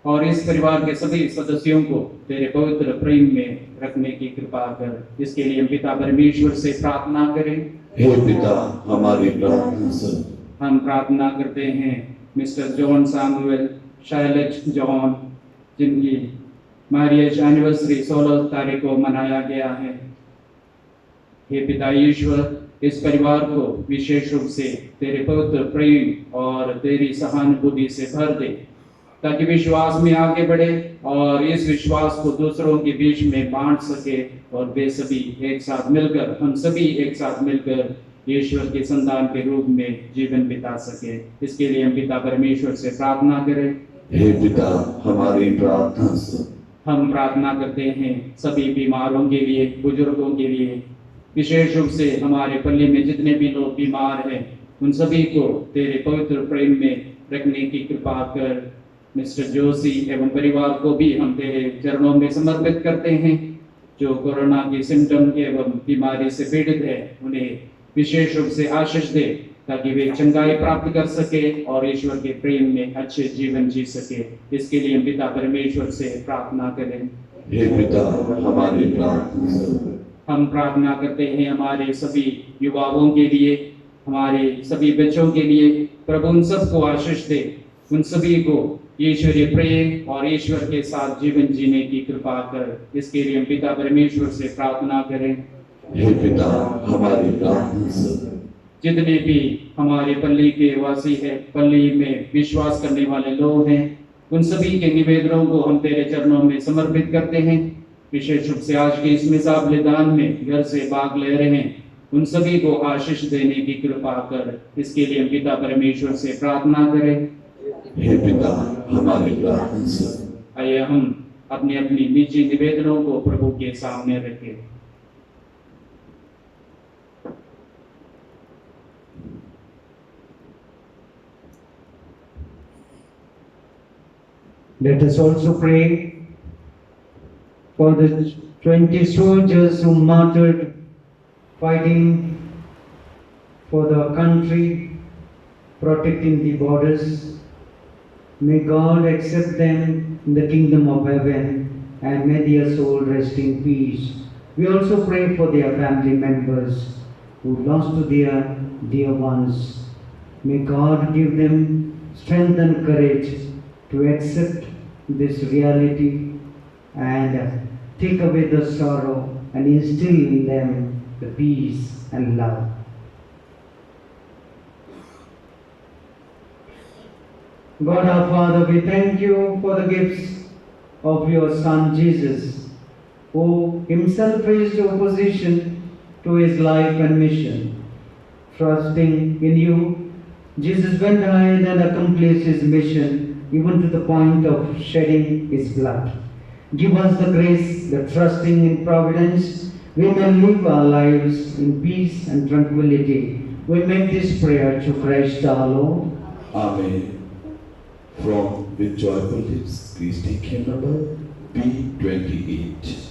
और इस परिवार के सभी सदस्यों को तेरे पवित्र प्रेम में रखने की कृपा कर। इसके लिए हम पिता परमेश्वर से प्रार्थना करें। हे पिता, हमारी प्रार्थना सुन। हम प्रार्थना करते हैं मिस्टर जॉन सैमुअल शैलेज जॉन, जिनकी मैरिज एनिवर्सरी 16 तारीख को मनाया गया है। हे पिता ईश्वर, इस परिवार को विशेष रूप से तेरे पवित्र प्रेम और तेरी सहानुभूति से भर दे, ताकि विश्वास में आगे बढ़े और इस विश्वास को दूसरों के बीच में बांट सके और वे सभी एक साथ मिलकर, हम सभी एक साथ मिलकर ईश्वर के संतान के रूप में जीवन बिता सके। इसके लिए हम पिता परमेश्वर से प्रार्थना करें। हे पिता, हमारी प्रार्थना सुन। हम प्रार्थना करते हैं सभी बीमारों के लिए, बुजुर्गों के लिए, विशेष रूप से हमारे पल्ले में जितने भी लोग बीमार हैं, उन सभी को तेरे पवित्र प्रेम में रखने की कृपा कर। मिस्टर जोशी एवं परिवार को भी हम तेरे चरणों में समर्पित करते हैं। जो कोरोना की सिम्टम एवं बीमारी से पीड़ित है, उन्हें विशेष रूप से आशीष दे, ताकि वे चंगाई प्राप्त कर सके और ईश्वर के प्रेम में अच्छे जीवन जी सके। इसके लिए हम पिता परमेश्वर से प्रार्थना करें। हे पिता, हमारी प्रार्थना सुन। हम प्रार्थना करते हैं हमारे सभी युवाओं के लिए, हमारे सभी बच्चों के लिए। प्रभु उन सबको आशीष दे, उन सभी को ईश्वरीय प्रेम और ईश्वर के साथ जीवन जीने की कृपा कर। इसके लिए हम पिता परमेश्वर से प्रार्थना करें। हे पिता, हमारी प्रार्थना सुन। जितने भी हमारे पल्ली के वासी हैं, पल्ली में विश्वास करने वाले लोग हैं, उन सभी के निवेदनों को हम तेरे चरणों में समर्पित करते हैं। विशेष रूप से आज के इस मिसाब दान में घर से भाग ले रहे हैं, उन सभी को आशीष देने की कृपा कर। इसके लिए हम पिता परमेश्वर से प्रार्थना करें। हे पिता, हमारी प्रार्थना सुन। आइए हम अपनी अपनी निजी निवेदनों को प्रभु के सामने रखें। Let us also pray for the 20 soldiers who martyred fighting for the country, protecting the borders. May God accept them in the kingdom of heaven and may their soul rest in peace. We also pray for their family members who lost to their dear ones. May God give them strength and courage to accept this reality and take away the sorrow and instill in them the peace and love. God our Father, we thank you for the gifts of your Son Jesus, who himself faced opposition to his life and mission. Trusting in you, Jesus went ahead and accomplished his mission even to the point of shedding his blood. Give us the grace that trusting in providence, we may live our lives in peace and tranquility. We make this prayer to Christ our Lord. Amen. From With Joyful Lips, please take hymn number B28.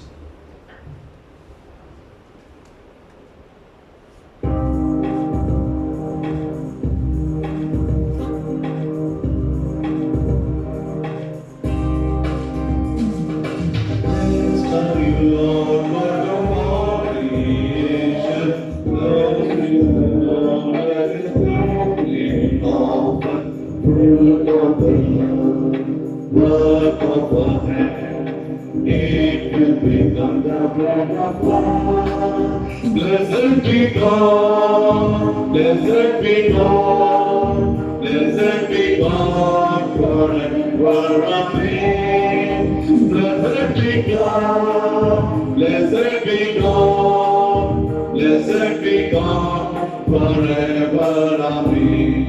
Work of our hand, it will become the bread of life. Blessed be God, blessed be God, blessed be God forever. Amen. Blessed be God, blessed be God, blessed be God forever. Amen.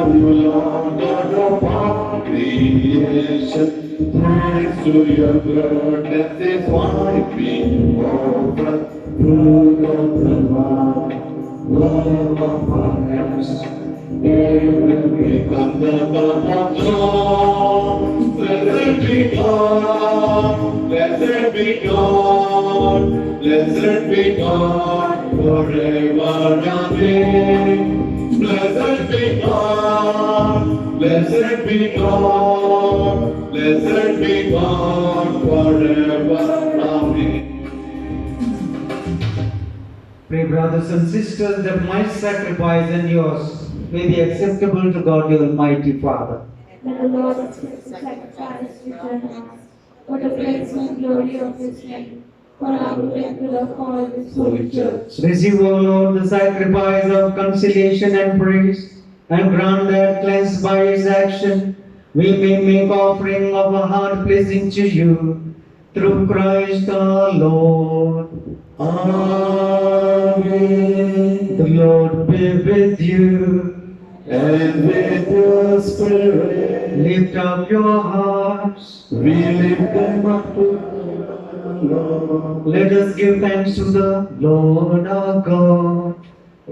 You Lord God of all creation, thanks to your goodness is why we offer fruit of the vine, love of our hands. It will become the cup of joy. Blessed be God, blessed be God, blessed be God forever. Amen. Blessed be God, blessed be God, blessed be God forever. Amen. Pray, brothers and sisters, that my sacrifice and yours may be acceptable to God, the Almighty Father. May the Lord accept the sacrifice returned us for the praise and glory of his name, for our good and good of all his holy church. Receive, O Lord, the sacrifice of conciliation and praise, and grant that, cleansed by his action, we may make offering of a heart pleasing to you, through Christ our Lord. Amen. The Lord be with you. And with your spirit, Lift up your hearts. we lift them up to the Lord. Let us give thanks to the Lord our God.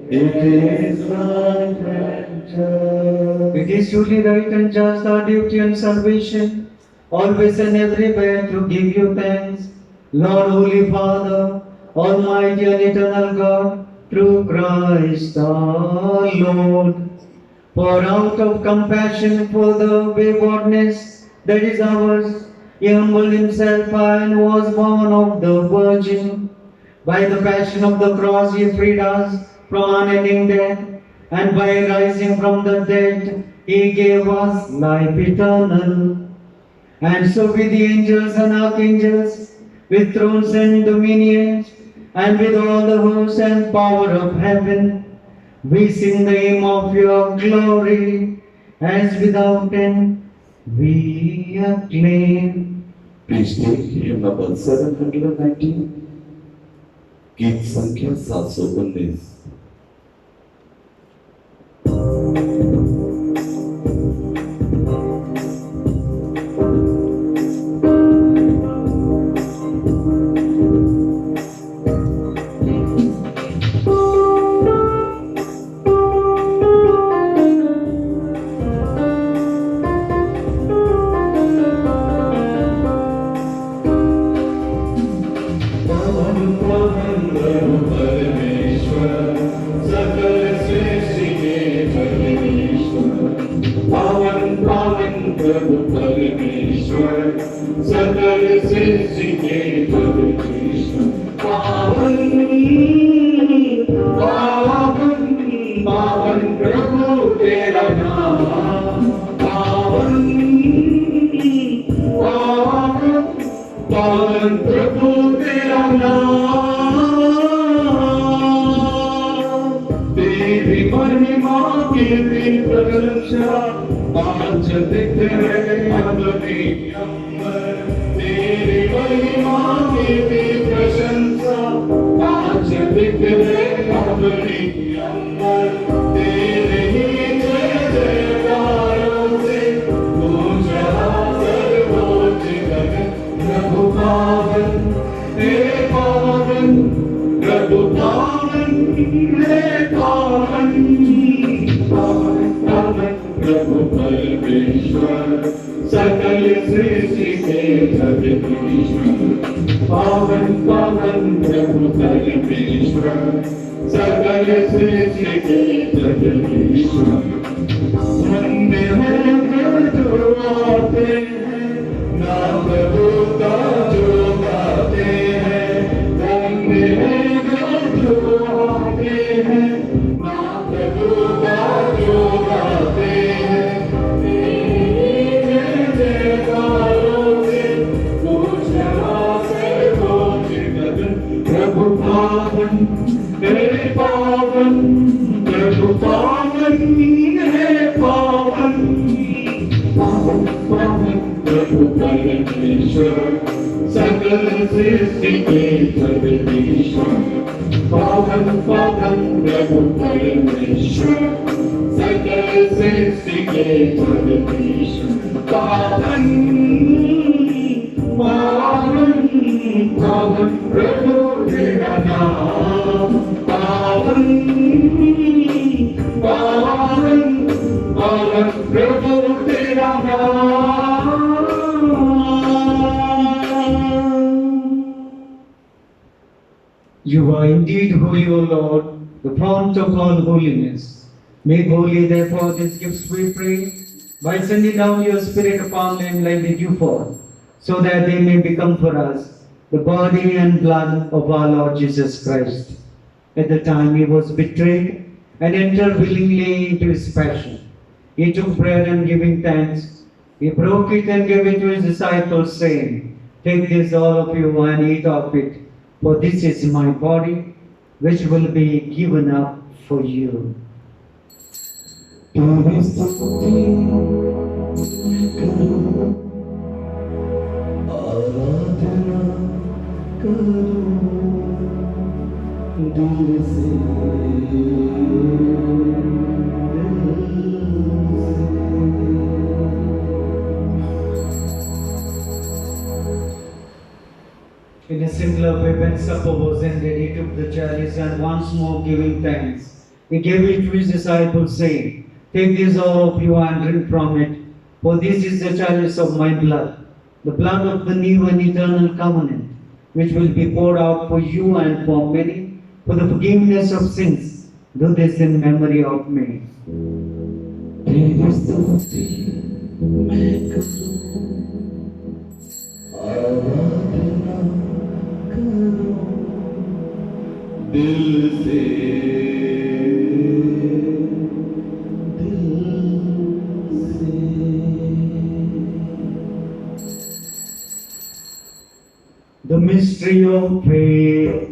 It is right and just. It is truly right and just, our duty and salvation, always and everywhere to give you thanks, Lord, Holy Father, Almighty and eternal God, through Christ our Lord. For out of compassion for the waywardness that is ours, he humbled himself and was born of the Virgin. By the passion of the cross he freed us from unending death, and by rising from the dead he gave us life eternal. And so with the angels and archangels, with thrones and dominions, and with all the hosts and power of heaven, we sing the hymn of your glory, as without end we acclaim. Please take hymn number 719, गीत संख्या 719. You are indeed holy, O Lord, the fount of all holiness. Make holy, therefore, these gifts, we pray, by sending down your Spirit upon them like the dewfall, so that they may become for us the body and blood of our Lord Jesus Christ. At the time he was betrayed and entered willingly into his passion, he took bread and giving thanks, he broke it and gave it to his disciples, saying, "Take this, all of you, and eat of it. For this is my body, which will be given up for you." In a similar way, when supper was ended, he took the chalice and once more giving thanks, he gave it to his disciples, saying, "Take this, all of you, and drink from it, for this is the chalice of my blood, the blood of the new and eternal covenant, which will be poured out for you and for many, for the forgiveness of sins. Do this in memory of me." The mystery of faith.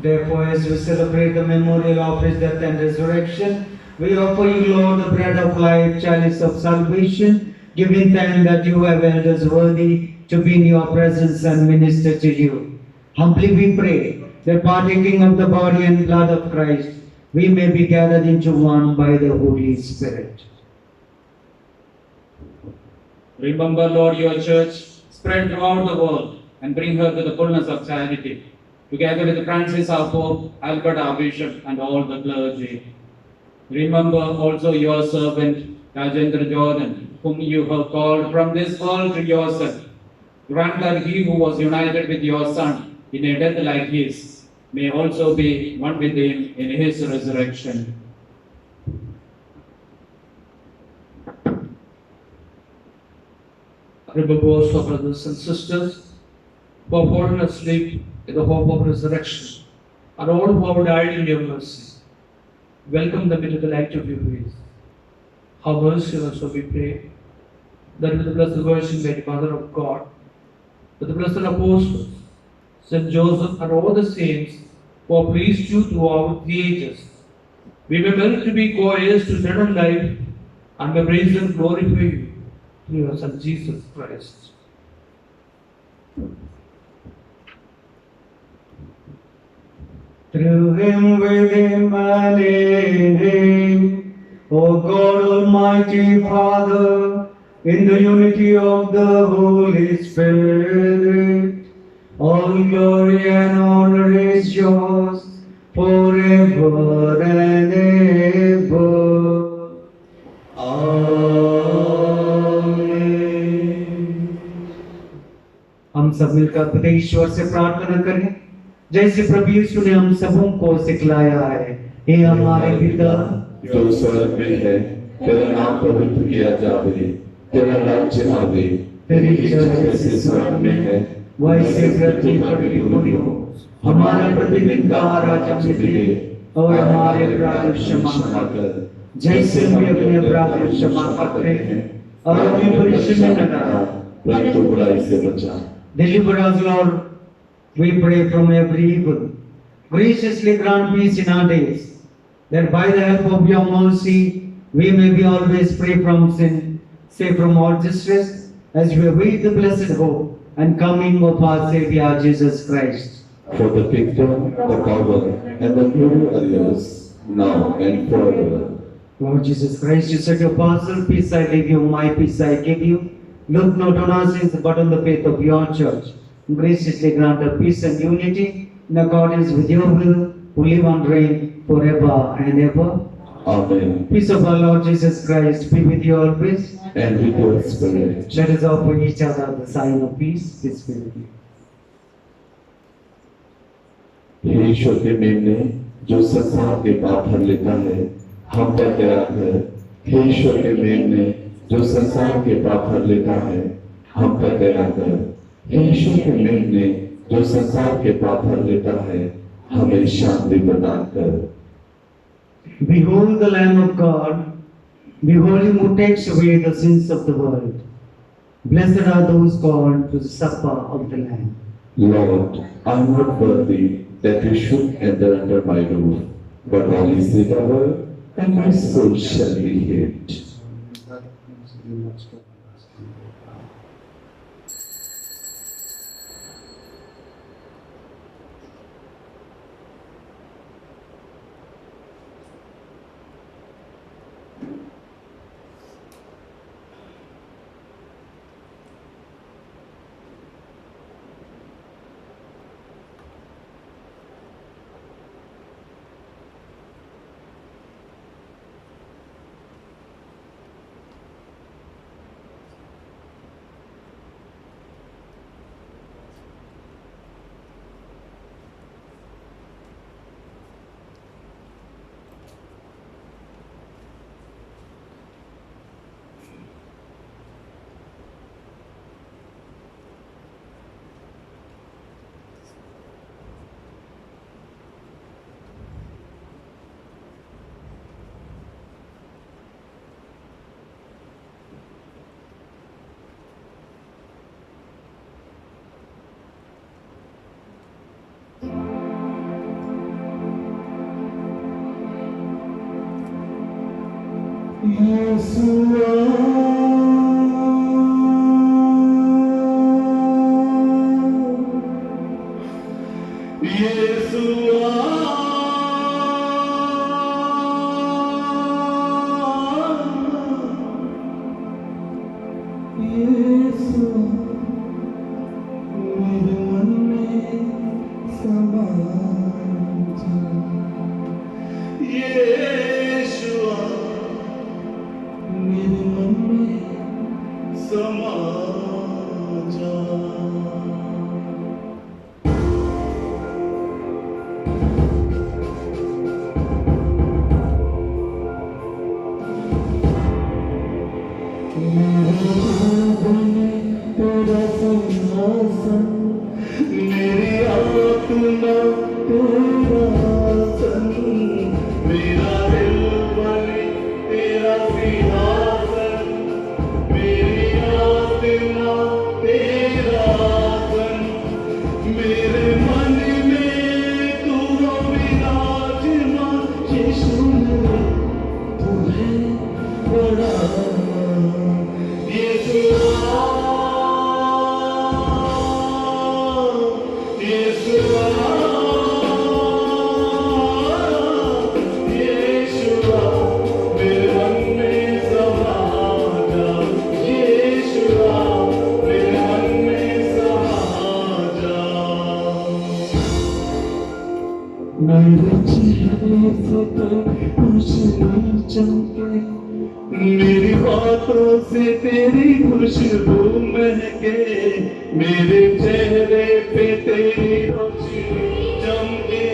Therefore, as we celebrate the memorial of his death and resurrection, we offer you, Lord, the bread of life, chalice of salvation, giving thanks that you have held us worthy to be in your presence and minister to you. Humbly we pray that partaking of the body and blood of Christ, we may be gathered into one by the Holy Spirit. Remember, Lord, your church spread throughout the world and bring her to the fullness of charity, together with Francis our Pope, Albert our Bishop, and all the clergy. Remember also your servant, Rajendra Jordan, whom you have called from this world to yourself. Grant that he who was united with your Son in a death like his may also be one with him in his resurrection. Remember also, brothers and sisters, who have fallen asleep in the hope of resurrection, and all who have died in your mercy. Welcome them into the light of your grace. Have mercy on us, so we pray, that with the Blessed Virgin Mary, Mother of God, with the blessed apostles, Saint Joseph, and all the saints who have pleased you throughout the ages, we may merit to be co-heirs to eternal life, and may praise and glorify you through your Son Jesus Christ. Through him, with him, and in him, O God, Almighty Father, in the unity of the Holy Spirit, all glory and honor is yours forever and ever. Amen. हम सब मिलकर पिता ईश्वर से प्रार्थना करें, जैसे प्रभु यीशु ने हम सबों को सिखलाया है। हे हमारे पिता जो स्वर्ग में है, तेरा नाम पवित्र किया जावे, तेरा राज्य आवे, तेरी इच्छा जैसे स्वर्ग में है वैसे पृथ्वी पर भी पूरी हो। हमारा प्रतिदिन का आहार हमसे दे और हमारे अपराध क्षमा कर, जैसे हम अपने अपराध क्षमा करते हैं, और हमें परीक्षा में न डालना, परंतु बुराई से बचा। Deliver us, Lord, we pray, from every evil. Graciously grant peace in our days, that by the help of your mercy, we may be always free from sin, safe from all distress, as we await the blessed hope and coming of our Savior Jesus Christ. For the kingdom, the power, and the glory are yours, now and forever. Lord Jesus Christ, you said your parcel, peace I leave you, my peace I give you. Look not on our sins, but on the faith of your church. Graciously grant her peace and unity in accordance with your will, who live and reign forever and ever. Amen. Peace of our Lord Jesus Christ be with you always. And with your spirit. Let us offer each other the sign of peace. Peace be with you. हे ईश्वर के मेमने, जो संसार के पाप हर लेता है, हम पर दया कर। हे ईश्वर के मेमने, जो संसार के पाप हर लेता है, हम पर दया कर। हे ईश्वर के मेमने, जो संसार के पाप हर लेता है, हमें शांति प्रदान कर। Behold the Lamb of God. Behold him who takes away the sins of the world. Blessed are those called to the supper of the Lamb. Lord, I am not worthy that you should enter under my roof, but only say the word, and my soul shall be healed. मेरी बातों से तेरी खुशबू महके, मेरे चेहरे पे तेरी रोशनी चमके,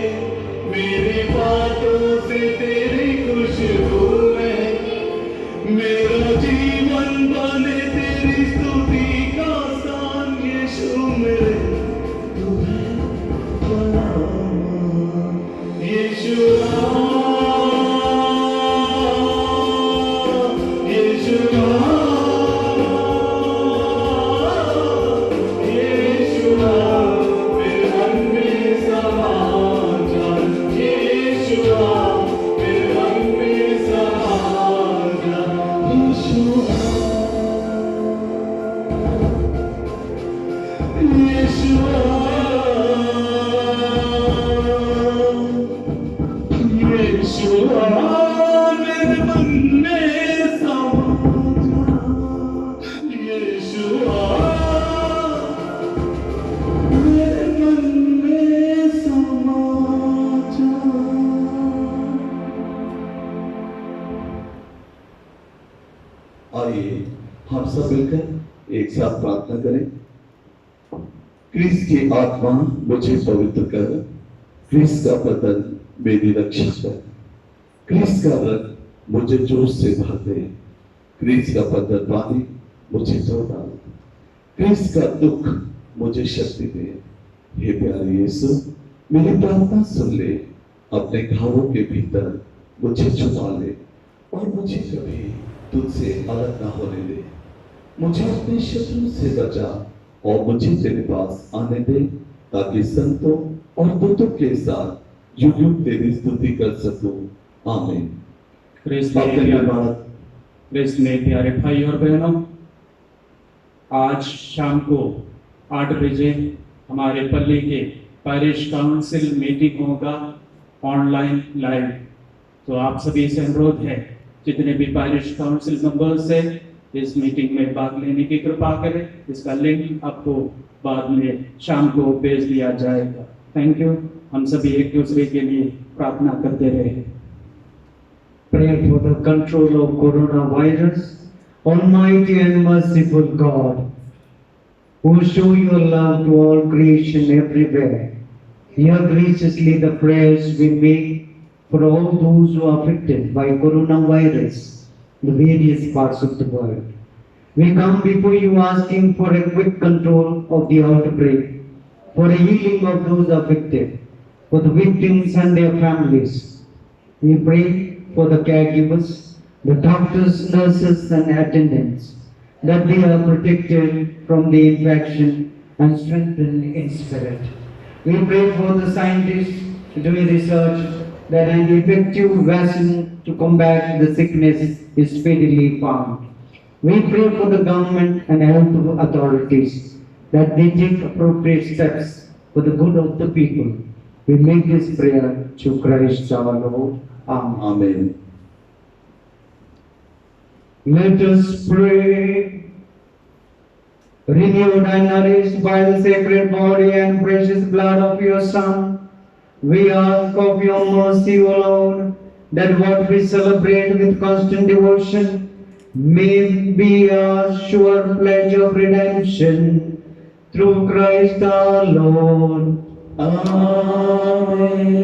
मेरी बातों से तेरी खुशबू महके, मेरा जीवन बने तेरी स्तुति का स्थान। यीशु मेरे तू है बड़ा, यीशु आइए हम सब मिलकर एक साथ प्रार्थना करें। क्रिस्त की आत्मा मुझे पवित्र कर, क्रिस्त का बदन मेरी रक्षा कर, क्रिस्त का रंग मुझे जोश से भर दे, क्रिस्त का बदन पानी मुझे धो डाल, क्रिस्त का दुख मुझे शक्ति दे। हे प्यारे यीशु, मेरी प्रार्थना सुन ले, अपने घावों के भीतर मुझे छुपा ले और मुझे कभी तुझसे अलग ना होने दे। मुझे अपने शत्रु से बचा और मुझे तेरे पास आने दे, ताकि संतों और दूतों के साथ युग युग तेरी स्तुति कर सकूं। आमीन। क्रिस्त में प्यारे भाई और बहनों, आज शाम को 8 बजे हमारे पल्ली के पैरिश काउंसिल मीटिंग होगा ऑनलाइन लाइव। तो आप सभी से अनुरोध है, जितने भी पैरिश काउंसिल मेंबर्स है, इस मीटिंग में भाग लेने की कृपा करें। इसका लिंक आपको बाद में शाम को भेज दिया जाएगा। Thank you. हम सभी एक दूसरे के लिए प्रार्थना करते रहे। Pray for the control of coronavirus. Almighty and merciful God, who show your love to all creation everywhere, hear graciously the prayers we make for all those who are affected by coronavirus in the various parts of the world. We come before you asking for a quick control of the outbreak, for a healing of those affected, for the victims and their families. We pray for the caregivers, the doctors, nurses and attendants, that they are protected from the infection and strengthened in spirit. We pray for the scientists doing research that an effective vaccine to combat the sickness is speedily found. We pray for the government and health authorities that they take appropriate steps for the good of the people. We make this prayer through Christ our Lord. Amen. Amen. Let us pray. Renewed and nourished by the sacred body and precious blood of your Son, we ask of your mercy, O Lord, that what we celebrate with constant devotion may be a sure pledge of redemption through Christ our Lord. Amen.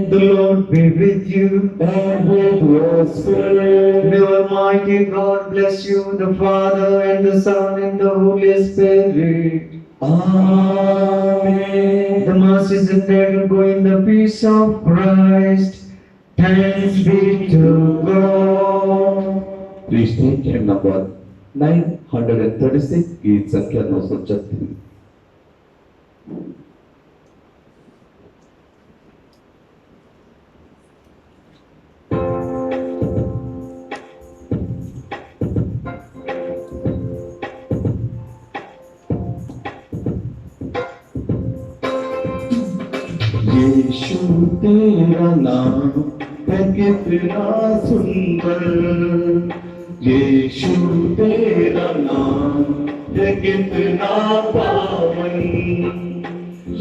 The Lord be with you. And with your spirit. May Almighty God bless you, the Father and the Son and the Holy Spirit. Amen. The masses of prayer go in the peace of Christ. Thanks be to God. Please take hymn number 936, गीत संख्या 936. यीशु तेरा नाम है कितना सुंदर, यीशु तेरा नाम है कितना पावन,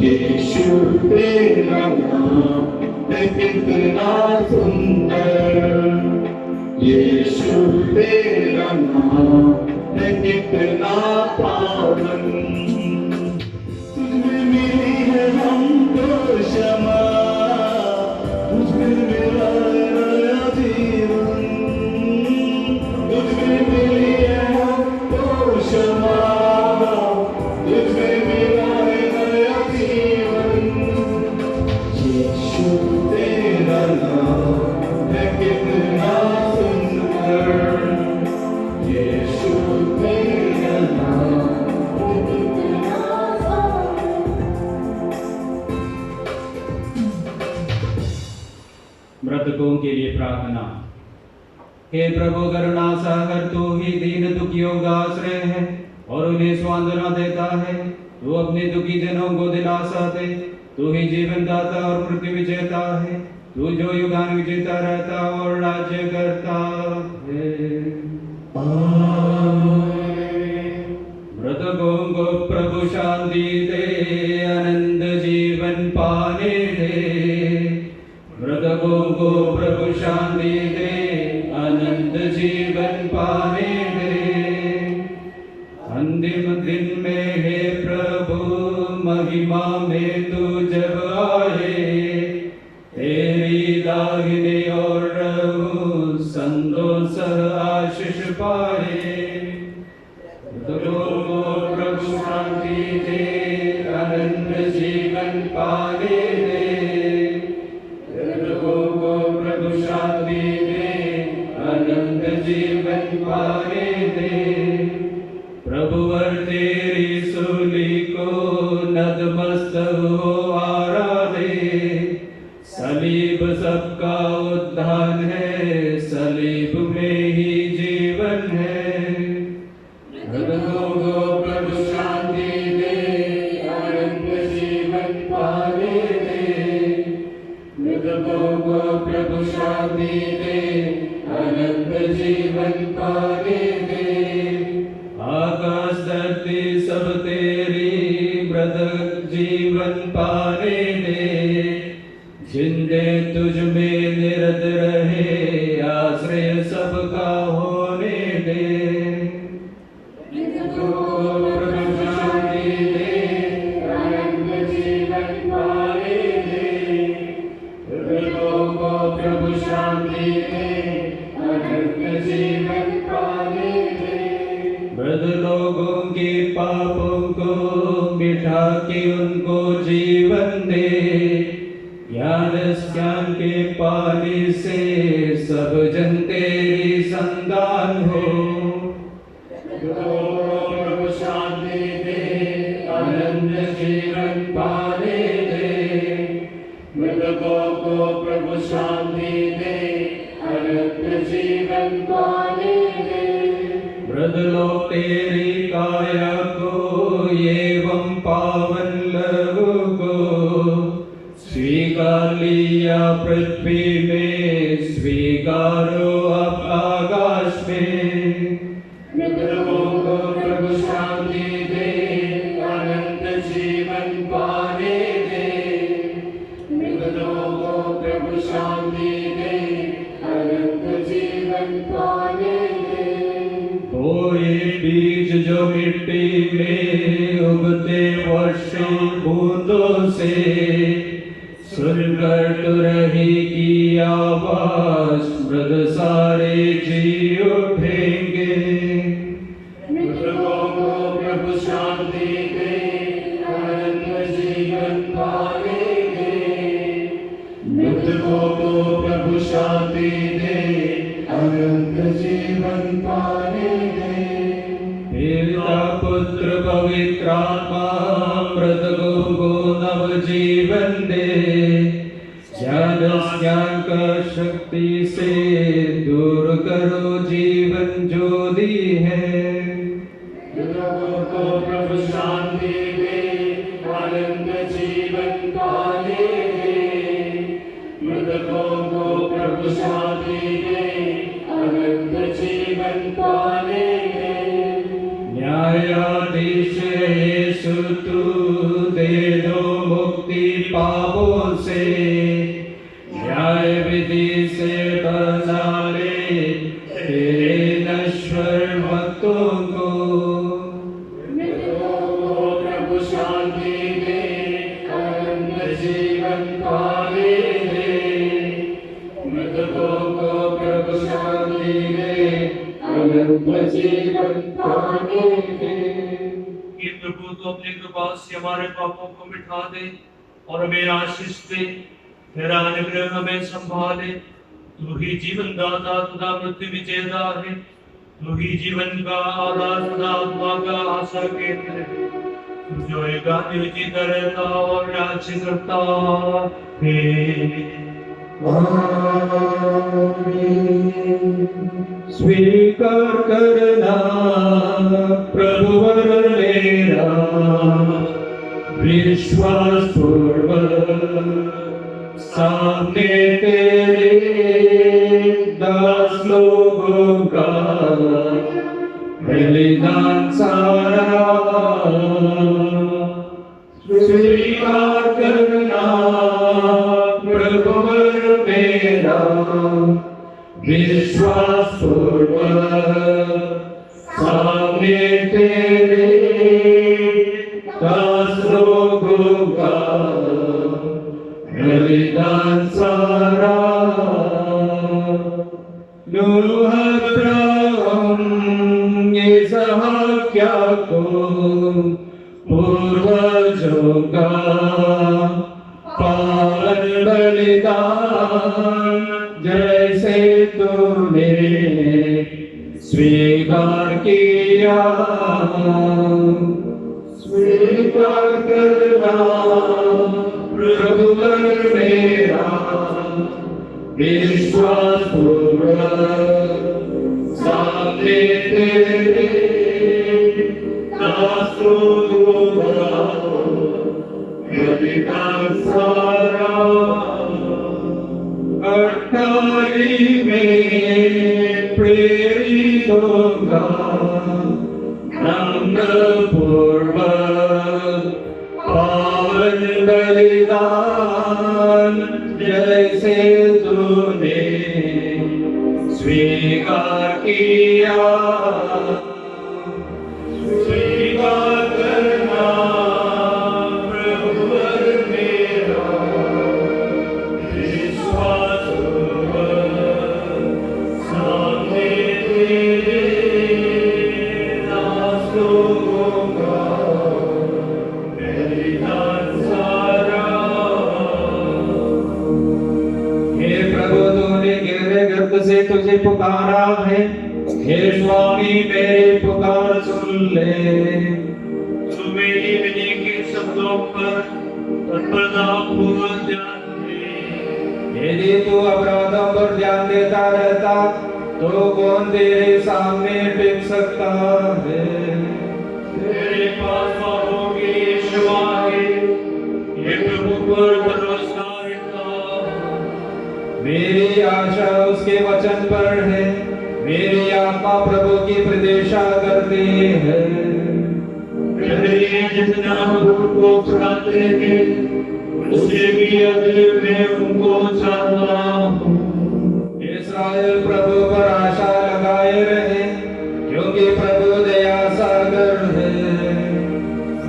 यीशु तेरा नाम है कितना सुंदर, यीशु तेरा नाम है कितना पावन। तुझमें मिली है हमको क्षमा, तुझमें मिला नया जीवन, तुझमें मिली है हमको क्षमा, तुझमें मिला है नया जीवन। यीशु तेरा नाम है कितना सुंदर, यीशु तेरा नाम है कितना मृतकों के लिए प्रार्थना। हे प्रभु करुणा सागर, तू ही दीन दुखियों का आश्रय है और उन्हें सांत्वना देता है। तू अपने दुखी जनों को दिलासा दे। तू ही जीवन दाता और मृत्यु विजेता है। तू जो युगान विजेता रहता और राज्य करता है। मृतकों को प्रभु शांति दे, आनंद जीवन पाने दे। मृतकों को प्रभु शांति दे, अनंत जीवन पाने दे। अंतिम दिन में हे प्रभु महिमा में तू जब आए, तेरी दाहिने और रहूं संतों सह आशीष पाए। मृतकों को प्रभु शांति दे, अनंत जीवन पाने दे। प्रभु शांति दे, अनंत जीवन पाने दे। प्रभु वर तेरी सूली को नतमस्तक हो आराधे। सलीब सबका उद्धार है, सलीब में ही जीवन है। मृतकों को प्रभु शांति दे, अनंत जीवन पाने दे। मृतकों को प्रभु शांति दे, अनंत जीवन पाने दे। आकाश धरती सब तेरी, मृतक जीवन पाने दे। जिंदे तुझ में निरत रहे, आश्रय सबका होने दे। मृतकों को प्रभु शांति दे, अनंत जीवन पाने दे। मृतकों को प्रभु शांति दे, अनंत जीवन पाने दे। मृत लोगों के पापों को मिटा के उनको जीवन दे। ज्ञान ज्ञान के पानी से सब जन तेरी संतान हो। प्रभु शांति दे, अनंत जीवन पाने दे। मृतकों को प्रभु शांति दे, अनंत जीवन पाने दे। मृद लो तेरी काया को एवं पावन लहू को, स्वीकार लिया पृथ्वी में, स्वीकारो अब आकाश में। मृतकों को प्रभु शांति दे, अनंत जीवन पाने दे। मृतकों को प्रभु शांति दे, अनंत जीवन पाने दे। कोई बीज जो मिट्टी में उगते वर्षों बूंदों से, सुनकर तुरही की आवाज मृद सारे जी उठेंगे। मृतकों को प्रभु शांति दे, अनंत जीवन पाने दे। मृतकों को प्रभु शांति दे, अनंत जीवन पाने दे। पिता पुत्र पवित्र आत्मा मृतकों को नव जीवन दे, ज्ञान का शक्ति से दूर करो जीवन ज्योति है। मृतकों को प्रभु शांति दे, अनंत जीवन पाने दे। मृतकों को प्रभु शांति दे, अनंत जीवन पाने दे। न्यायाधीश यीशु तू दे दो मुक्ति पापों से, न्याय विधि से बचा ले तेरे नश्वर भक्तों को। मृतकों को प्रभु शांति दे, अनंत जीवन पाने दे। मृतकों को प्रभु शांति दे, अनंत जीवन पाने दे। कि प्रभु तो अपनी कृपा से हमारे पापों को मिटा दे और हमें आशीष दे, तेरा अनुग्रह हमें संभाले। तू ही जीवन दाता तथा मृत्यु विजेता है, तू ही जीवन का आधार तथा आत्मा का आशा केंद्र है। तू जो एकांत जीता रहता और राज्य करता है। स्वीकार करना प्रभुवर मेरा, विश्वास पूर्वक सामने तेरे दास लोगों का बलिदान सारा। स्वीकार करना प्रभुवर मेरा, विश्वास पूर्वक सामने तेरे दास लोगों का बलिदान सारा। नूह अब्राहम इसहाक याकूब पूर्वजों का पावन बलिदान, जैसे तूने स्वीकार किया। स्वीकार करना प्रभुवर मेरा, विश्वास पूर्वक सामने तेरे दासों का बलिदान सारा। अट्ठाई में प्रेरितों का नम्र पूर्वक पावन बलिदान, जैसे तूने स्वीकार किया। स्वीकार करना प्रभुवर मेरा, विश्वास सामने तेरे दास लोगों का बलिदान सारा। हे प्रभु तूने गहरे गर्भ से तुझे पुकारा है, हे स्वामी मेरी पुकार सुन ले। तू मेरी विनय के शब्दों पर तत्परता पूर्वक ध्यान दे। यदि तू अपराधों पर ध्यान देता रहता तो कौन तेरे सामने टिक सकता है। तेरे पास पापों के लिए क्षमा है, ये प्रभु पर भरोसा रखा। मेरी आशा उसके वचन पर है, मेरी आत्मा प्रभु की प्रतीक्षा करती है। हृदय जितना प्रभु को चाहते हैं, उससे भी अधिक मैं उनको चाहता हूँ। इस्राएल प्रभु पर आशा लगाए रहे, क्योंकि प्रभु दया सागर है।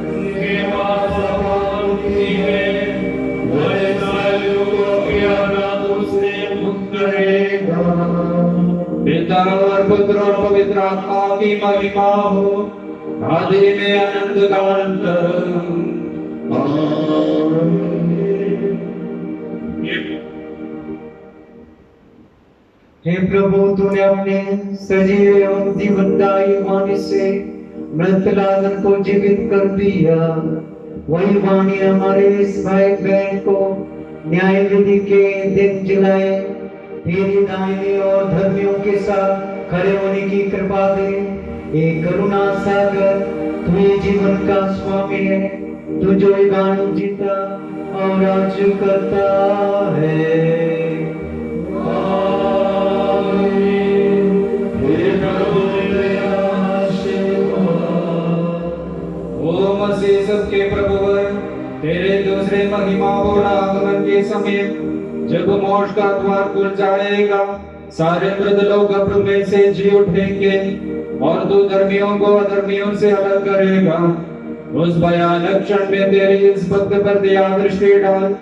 उनके पास सफलता है, वह इस्राएलियों को अपने अपराधों से मुक्त करेगा। पिता और पुत्र और पवित्र आत्मा की महिमा हो, आदि में अनंत काल तक। हे प्रभु, तूने अपने सजीव एवं जीवनदायी वाणी से मृत लाजर को जीवित कर दिया। वही वाणी हमारे इस भाई बहन को न्याय विधि के दिन जिलाए तेरी दाहिनी और धर्मियों के साथ खड़े होने की कृपा दे। हे करुणा सागर, तू ही जीवन का स्वामी है, तू जो युगानु जीता और राज करता है। ओ मसीह सबके प्रभुवर, तेरे दूसरे महिमापूर्ण आगमन के समय जब मोक्ष का द्वार खुल जाएगा, सारे मृत लोग कब्र में से जी उठेंगे और तू धर्मियों को अधर्मियों से अलग करेगा। उस भयानक क्षण में तेरी इस भक्त पर दया दृष्टि डाल,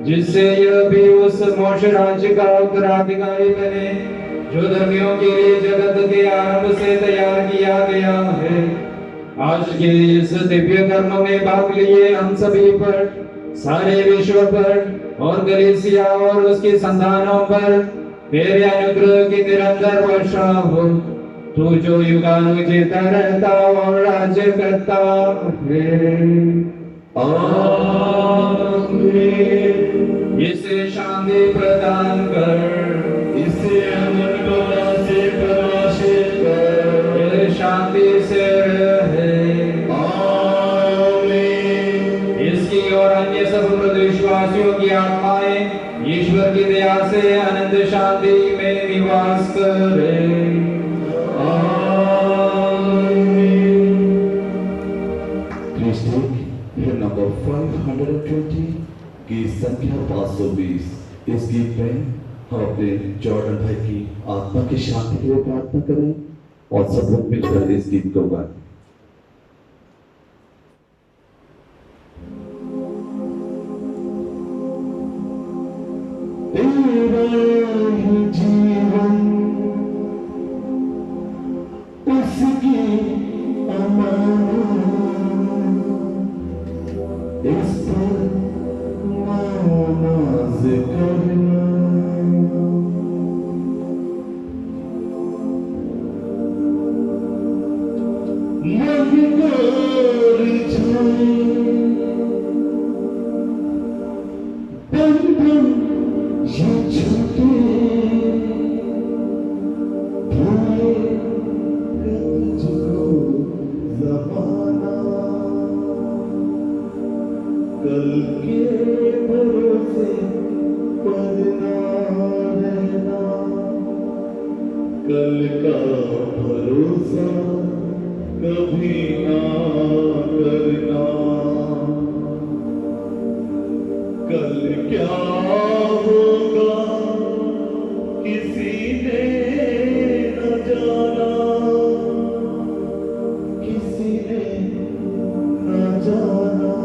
जिससे यह भी उस मोक्ष राज्य का उत्तराधिकारी बने जो धर्मियों के लिए जगत के आरंभ से तैयार किया गया है। आज के इस दिव्य कर्म में भाग लिए हम सभी पर, सारे विश्व पर और गलीसिया और उसकी संतानों पर तेरे अनुग्रह की निरंतर वर्षा हो। तू जो युगानु जीता रहता और राज्य करता है। आमीन। इसे शांति प्रदान कर, इसे अमन बला से प्रकाशित कर, यह शांति से रहे। आमीन। इसकी और अन्य सब मृत विश्वासियों की आत्माएं ईश्वर की दया से अनंत शांति में निवास करे। नंबर 520 की संख्या 520। इस गीत में हम अपने जॉर्डन भाई की आत्मा की शांति के लिए प्रार्थना करें और सब लोग मिलकर इस गीत को गाएं। जीवन उसकी अमानत, इस पर नाज करना, मन कर जाए बंधन ये छूटे, भूले तुझको ज़माना, कल के भरोसे पर ना रहना, कल का भरोसा कभी ना करना, कल क्या होगा किसी ने न जाना, किसी ने न जाना।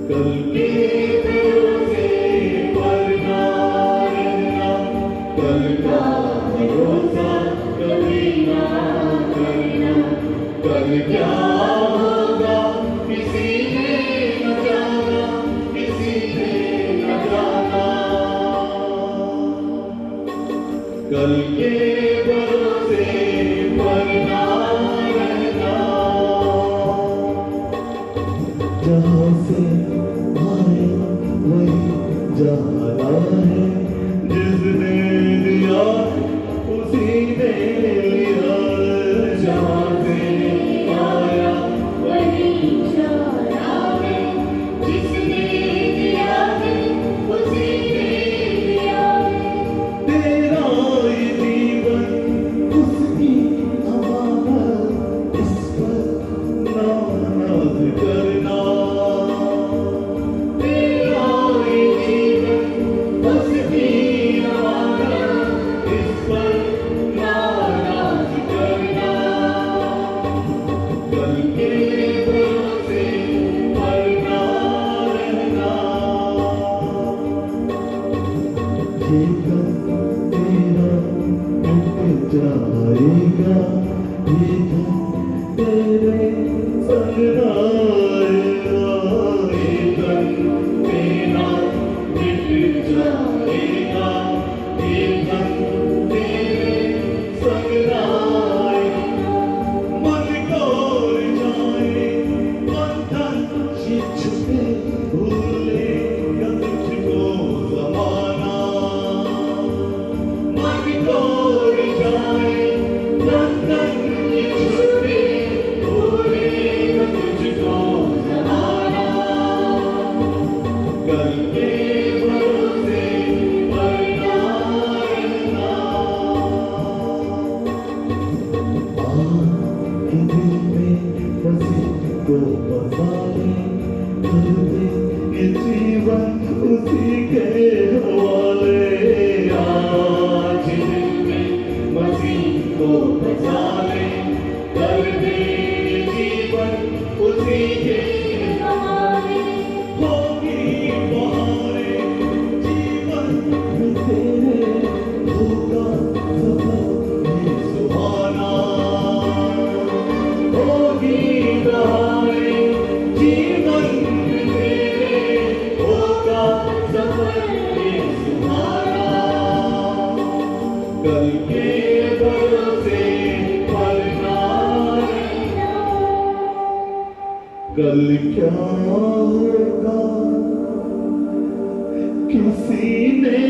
कल के भरोसे पर ना रहना, कल का भरोसा कभी ना करना, कल क्या होगा किसी ने न जाना, किसी ने न जाना। कल के भरोसे पर ना रहना, जहाँ से आया वही जाना है, जिसने दिया उसी ने लिया, जहाँ से आया वही जाना है, जिसने दिया है उसी ने लिया है। तेरा ये जीवन उसकी अमानत, इस पर नाज करना। तेरा ये जीवन उसकी अमानत, इस पर नाज करना। कल के भरोसे पर ना रहना। ये गम तेरा मिट जाएगा, ये गम तेरे संग आएगा, ये गम तेरा मिट जाएगा, ये गम तेरे संग आएगा। मन कोर जाए बंधन ये छुपे, भूलेगा तुझको ज़माना। मन कोर जाए बंधन ये छुपे, भूलेगा तुझको ज़माना। कल के भरोसे पर ना रहना। के दिल में बसी को बसा ले, कर दे ये जीवन उसी के हवाले। आज दिल में बसी को बसा ले, कर दे ये जीवन उसी के हवाले। होगी बहारें जीवन में तेरे, होगा सफर ये सुहाना। होगी बहारें जीवन में तेरे, होगा सफर ये सुहाना। कल के भरोसे पर ना रहना। कल क्या होगा किसी ने